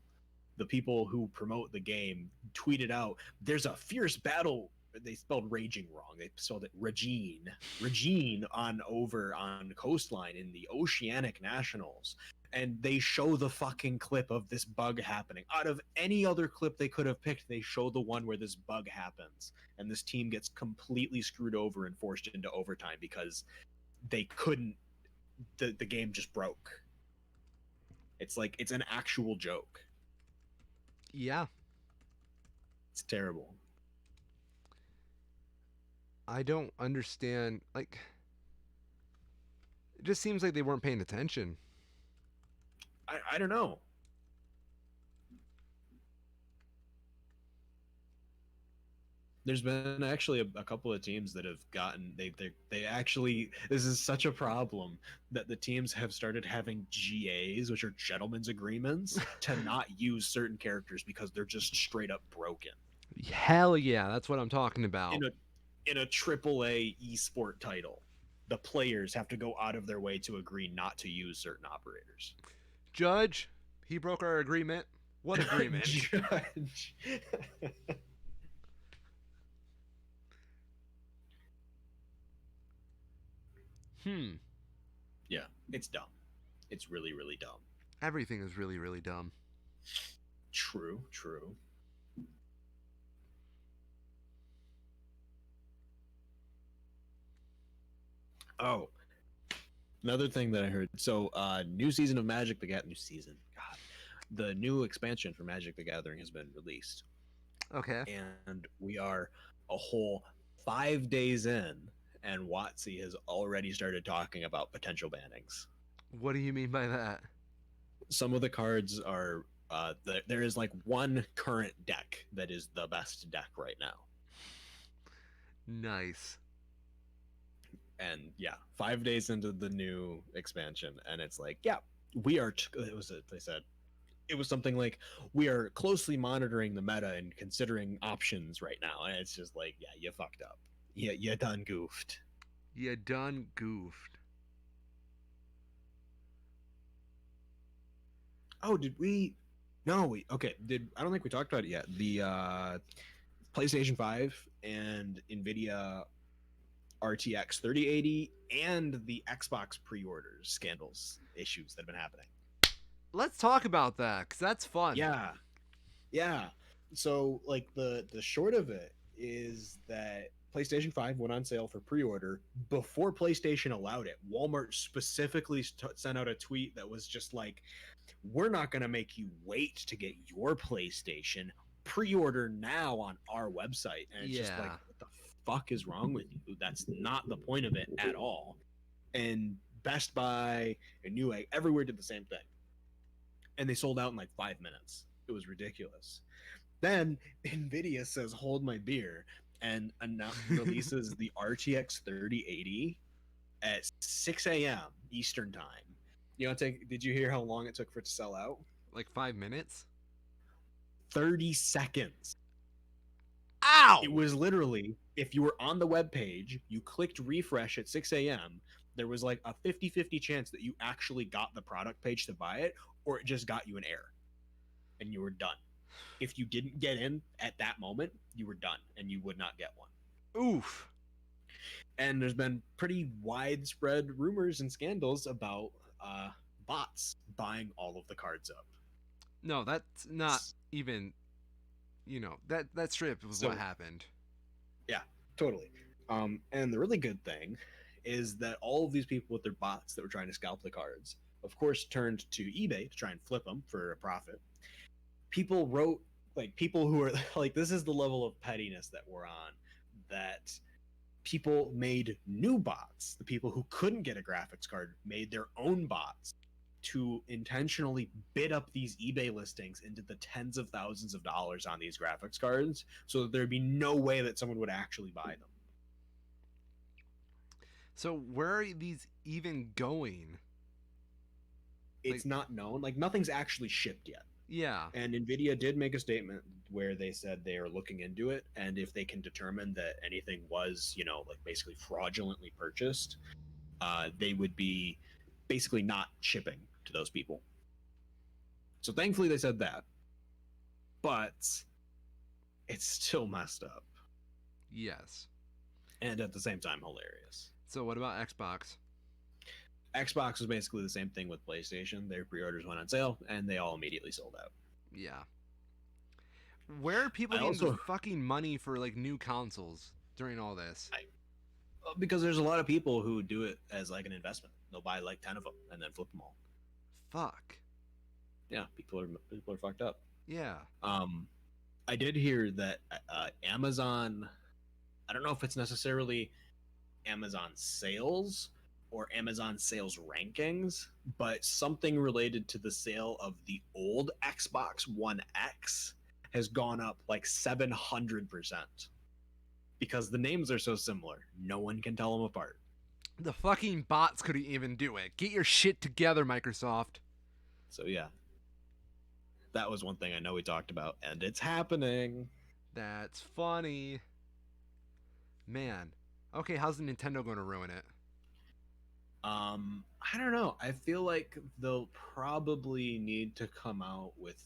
the people who promote the game, tweeted out, "There's a fierce battle." They spelled raging wrong. They spelled it Regine on coastline in the Oceanic Nationals. And they show the fucking clip of this bug happening. Out of any other clip they could have picked, they show the one where this bug happens. And this team gets completely screwed over and forced into overtime because they couldn't, the game just broke. It's like, it's an actual joke. Yeah. It's terrible. I don't understand. Like, it just seems like they weren't paying attention. I don't know. There's been actually a couple of teams that have gotten they actually, this is such a problem that the teams have started having GAs, which are gentlemen's agreements, to not use certain characters because they're just straight up broken. Hell yeah, that's what I'm talking In about. a AAA esport title, the players have to go out of their way to agree not to use certain operators. Judge, he broke our agreement. What agreement? Judge. Hmm. Yeah, it's dumb. It's really, really dumb. Everything is really, really dumb. True, true. Oh, another thing that I heard. So, new season of Magic the Gathering. New season. God, the new expansion for Magic the Gathering has been released, Okay. and we are a whole 5 days in, and WotC has already started talking about potential bannings. What do you mean by that? Some of the cards are. There is like one current deck that is the best deck right now. Nice. And yeah, 5 days into the new expansion, and it's like, yeah, we are. It was. They said it was something like, we are closely monitoring the meta and considering options right now. And it's just like, yeah, you fucked up. Yeah, you done goofed. You done goofed. Oh, did we? No, we okay. Did I don't think we talked about it yet. The PlayStation 5 and Nvidia RTX 3080 and the Xbox pre-orders scandals issues that have been happening. Let's talk about that, because that's fun. Yeah, yeah. So like the short of it is that PlayStation 5 went on sale for pre-order before PlayStation allowed it. Walmart specifically sent out a tweet that was just like, "We're not going to make you wait to get your PlayStation. Pre-order now on our website." And it's just like, Yeah. what the fuck is wrong with you? That's not the point of it at all. And Best Buy and Newegg everywhere did the same thing. And they sold out in like 5 minutes. It was ridiculous. Then Nvidia says, "Hold my beer," and releases the RTX 3080 at 6 a.m. Eastern time. Did you hear how long it took for it to sell out? Like 5 minutes? 30 seconds. Ow! It was literally, if you were on the web page, you clicked refresh at 6 a.m., there was like a 50-50 chance that you actually got the product page to buy it, or it just got you an error and you were done. If you didn't get in at that moment, you were done and you would not get one. Oof. And there's been pretty widespread rumors and scandals about bots buying all of the cards up. No, that's not even. That straight up was So what happened. yeah, totally. And the really good thing is that all of these people with their bots that were trying to scalp the cards, of course, turned to eBay to try and flip them for a profit. People wrote, like, people who are like, this is the level of pettiness that we're on, that people made new bots. The people who couldn't get a graphics card made their own bots to intentionally bid up these eBay listings into the tens of thousands of dollars on these graphics cards so that there'd be no way that someone would actually buy them. So where are these even going? It's not known. Like, nothing's actually shipped yet. Yeah. And Nvidia did make a statement where they said they are looking into it, and if they can determine that anything was, like basically fraudulently purchased, they would be basically not shipping to those people. So thankfully they said that, but it's still messed up. Yes. And at the same time hilarious. So what about Xbox? Xbox was basically the same thing with PlayStation. Their pre-orders went on sale and they all immediately sold out. Yeah. Where are people getting the fucking money for like new consoles during all this? Because there's a lot of people who do it as like an investment. They'll buy like 10 of them and then flip them all. Fuck. Yeah, people are fucked up. Yeah. I did hear that Amazon, I don't know if it's necessarily Amazon sales or Amazon sales rankings, but something related to the sale of the old Xbox One X has gone up like 700%. Because the names are so similar, no one can tell them apart. The fucking bots couldn't even do it. Get your shit together, Microsoft. So yeah, that was one thing I know we talked about, and it's happening. That's funny. Man. Okay, how's Nintendo going to ruin it? I don't know. I feel like they'll probably need to come out with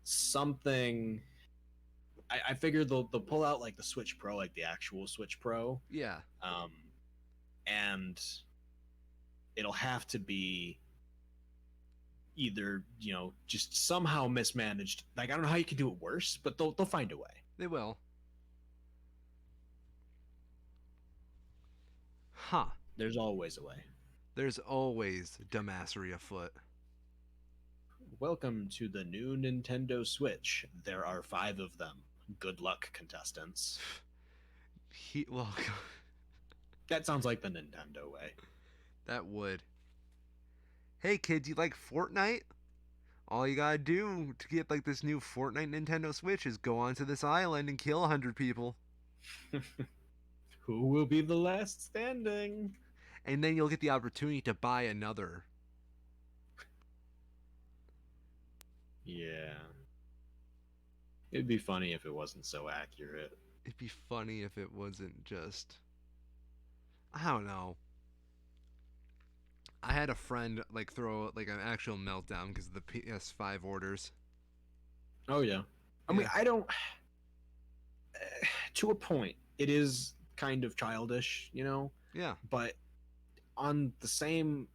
something. I figure they'll pull out like the Switch Pro, like the actual Switch Pro. Yeah. And it'll have to be either, just somehow mismanaged. Like, I don't know how you can do it worse, but they'll find a way. They will. Huh. There's always a way. There's always dumbassery afoot. Welcome to the new Nintendo Switch. There are 5 of them. Good luck, contestants. Well, that sounds like the Nintendo way. That would. Hey kids, you like Fortnite? All you gotta do to get like this new Fortnite Nintendo Switch is go onto this island and kill 100 people. Who will be the last standing? And then you'll get the opportunity to buy another. Yeah. It'd be funny if it wasn't so accurate. It'd be funny if it wasn't just... I don't know. I had a friend like throw like an actual meltdown because of the PS5 orders. Oh yeah. I mean, I don't... to a point, it is kind of childish, Yeah. But on the same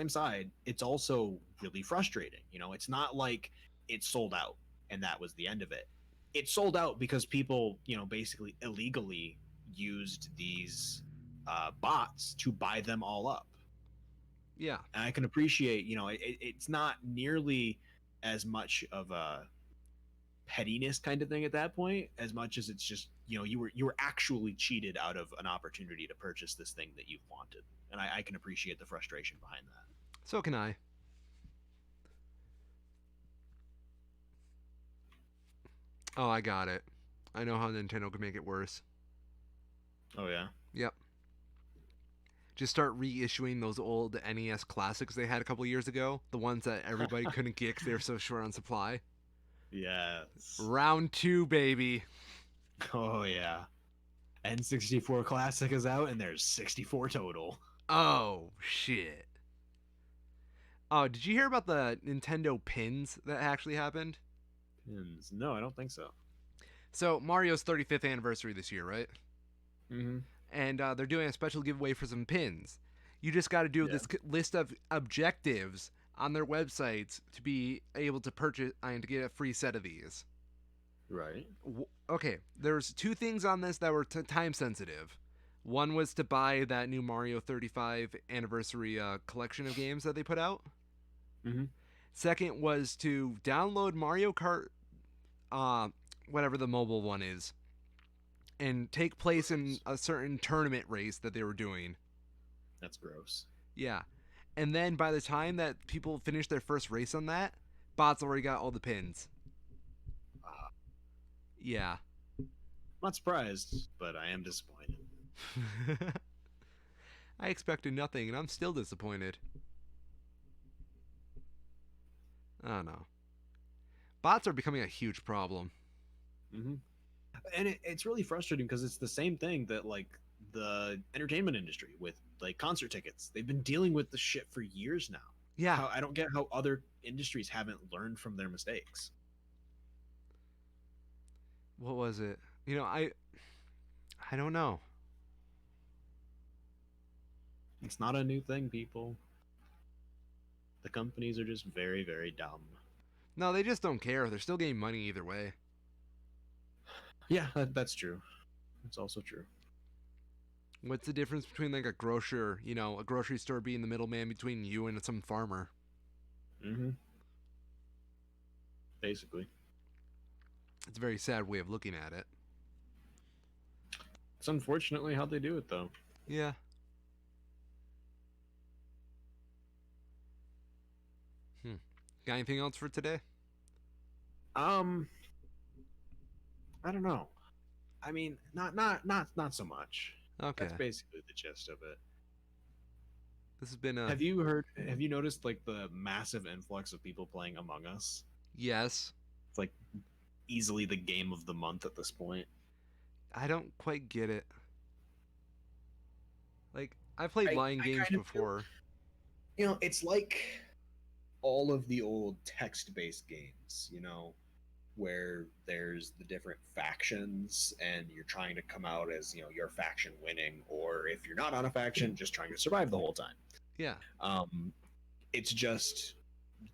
side, it's also really frustrating. It's not like it sold out and that was the end of it. It sold out because people, basically illegally used these bots to buy them all up. Yeah. And I can appreciate, it's not nearly as much of a pettiness kind of thing at that point, as much as it's just, you were actually cheated out of an opportunity to purchase this thing that you've wanted. And I can appreciate the frustration behind that. So can I. Oh, I got it. I know how Nintendo could make it worse. Oh, yeah? Yep. Just start reissuing those old NES classics they had a couple years ago. The ones that everybody couldn't get because they were so short on supply. Yes. Round two, baby. Oh yeah. N64 Classic is out, and there's 64 total. Oh, shit. Oh, did you hear about the Nintendo pins that actually happened? Pins? No, I don't think so. So, Mario's 35th anniversary this year, right? Mm-hmm. And they're doing a special giveaway for some pins. You just got to do Yeah. this list of objectives on their websites to be able to purchase and to get a free set of these. Right. Okay, there's two things on this that were time sensitive. One was to buy that new Mario 35 anniversary collection of games that they put out. Mm-hmm. Second was to download Mario Kart, uh, whatever the mobile one is, and take place in Gross. a certain tournament race that they were doing. That's gross. Yeah. And then by the time that people finish their first race on that, bots already got all the pins. Uh, Yeah. not surprised, but I am disappointed. I expected nothing and I'm still disappointed. I don't know. Bots are becoming a huge problem. Mm-hmm. And it's really frustrating because it's the same thing that like the entertainment industry with like concert tickets. They've been dealing with this shit for years now. Yeah. How I don't get how other industries haven't learned from their mistakes. What was it? I don't know. It's not a new thing, people. The companies are just very, very dumb. No, they just don't care. They're still getting money either way. Yeah, that's true. It's also true. What's the difference between like a grocery store being the middleman between you and some farmer? Mm-hmm. Basically, It's a very sad way of looking at it. it's unfortunately how they do it, though. Yeah. Hmm. Got anything else for today? Um, I don't know. I mean, not so much. That's Okay. basically the gist of it. This has been a Have you heard? Have you noticed like the massive influx of people playing Among Us? yes. It's like easily the game of the month at this point. I don't quite get it. Like I played line I games kind of do. before. It's like all of the old text-based games. Where there's the different factions and you're trying to come out as your faction winning, or if you're not on a faction, just trying to survive the whole time. Yeah. um it's just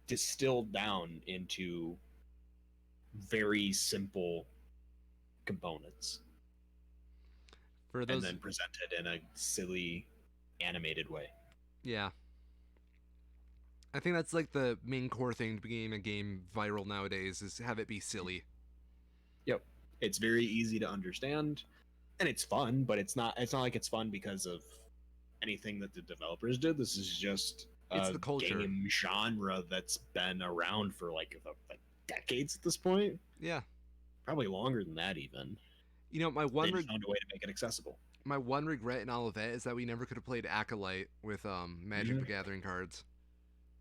distilled down into very simple components For and those then presented in a silly animated way. yeah. I think that's like the main core thing to being a game viral nowadays is have it be silly. Yep, it's very easy to understand and it's fun, but it's not like it's fun because of anything that the developers did. This is just It's a the culture. game genre that's been around for like decades at this point, Yeah. probably longer than that even. You know, They just found a way to make it accessible. my one regret in all of that is that we never could have played Acolyte with Magic the Mhm. Gathering cards.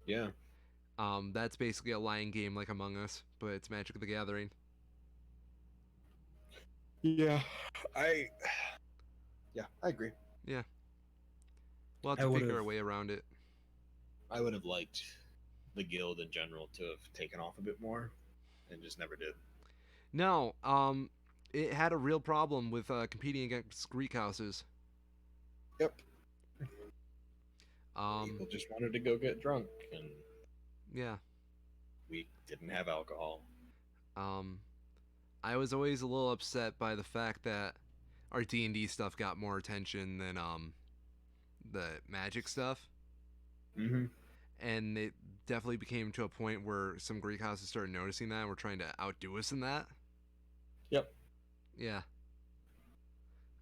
Yeah. That's basically a lying game like Among Us, but it's Magic the Gathering. Yeah. I yeah, I agree. Yeah. We'll have I to would figure have a way around it. I would have liked the guild in general to have taken off a bit more and just never did. No, it had a real problem with competing against Greek houses. Yep. Um, People just wanted to go get drunk and yeah. we didn't have alcohol. Um, I was always a little upset by the fact that our D&D stuff got more attention than the Magic stuff, Mm-hmm. and it definitely became to a point where some Greek houses started noticing that and were trying to outdo us in that. Yep. Yeah,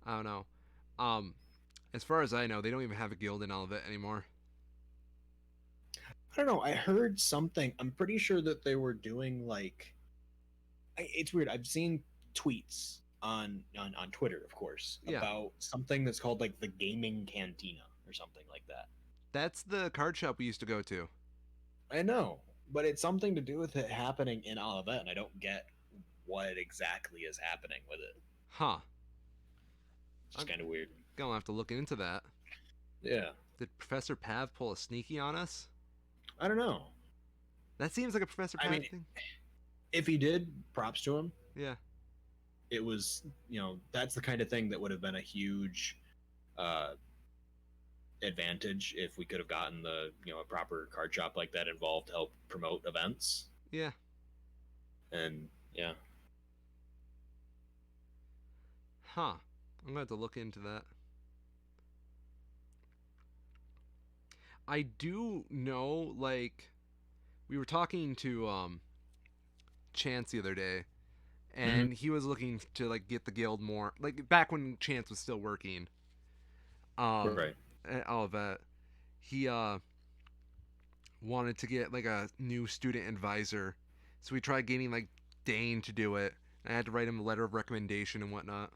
I don't know. Um, as far as I know, they don't even have a guild in all of it anymore. I don't know. I heard something. I'm pretty sure that they were doing like it's weird. I've seen tweets on Twitter, of course, Yeah, about something that's called like the gaming cantina or something like that. that's the card shop we used to go to. I know, but it's something to do with it happening in Olivet, and I don't get what exactly is happening with it. Huh. It's just I'm kind of weird. gonna have to look into that. Yeah, Did Professor Pav pull a sneaky on us? I don't know. That seems like a Professor I Pav mean, thing. if he did, props to him. Yeah. It was, that's the kind of thing that would have been a huge uh, advantage if we could have gotten a proper card shop like that involved to help promote events. Yeah. And yeah, Huh. I'm gonna have to look into that. I do know, like, we were talking to Chance the other day, mm-hmm. and he was looking to like get the guild more, like back when Chance was still working. Um, Right. at Olivet, he wanted to get like a new student advisor, so we tried getting like Dane to do it. I had to write him a letter of recommendation and whatnot.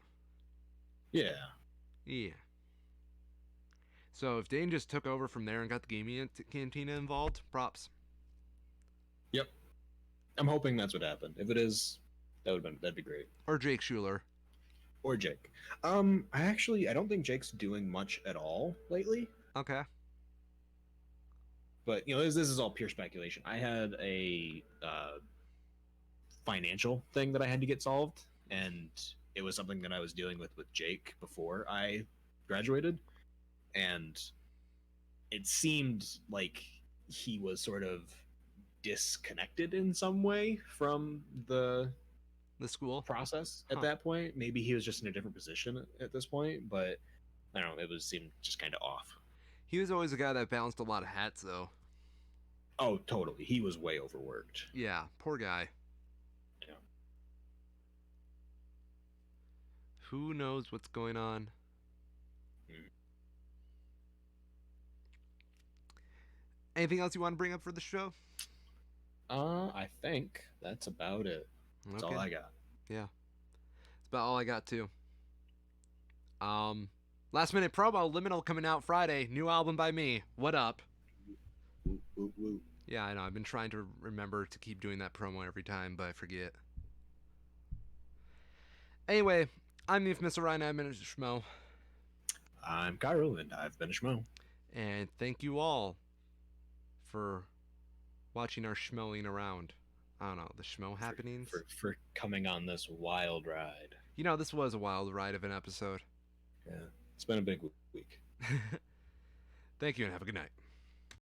Yeah. Yeah. So if Dane just took over from there and got the gaming cantina involved, props. Yep. I'm hoping that's what happened. If it is, that'd be great. Or Jake Schuler. Or Jake. I don't think Jake's doing much at all lately. Okay. But this is all pure speculation. I had a financial thing that I had to get solved, and it was something that I was dealing with Jake before I graduated, and it seemed like he was sort of disconnected in some way from the The school. process at Huh. that point. Maybe he was just in a different position at this point, but I don't know. It seemed just kind of off. He was always a guy that balanced a lot of hats, though. Oh, totally. He was way overworked. Yeah, poor guy. Yeah. Who knows what's going on? Mm. Anything else you want to bring up for the show? I think that's about it. That's all Okay. I got. Yeah. That's about all I got, too. Last minute promo, Liminal coming out Friday. New album by me. What up? Woo, woo, woo. Yeah, I know. I've been trying to remember to keep doing that promo every time, but I forget. Anyway, I'm the infamous Orion. I'm Mr. Schmo. I'm Cairo, and I've been a Schmo. And thank you all for watching our schmoing around. I don't know, the schmo happenings. For coming on this wild ride. This was a wild ride of an episode. Yeah, it's been a big week. Thank you and have a good night.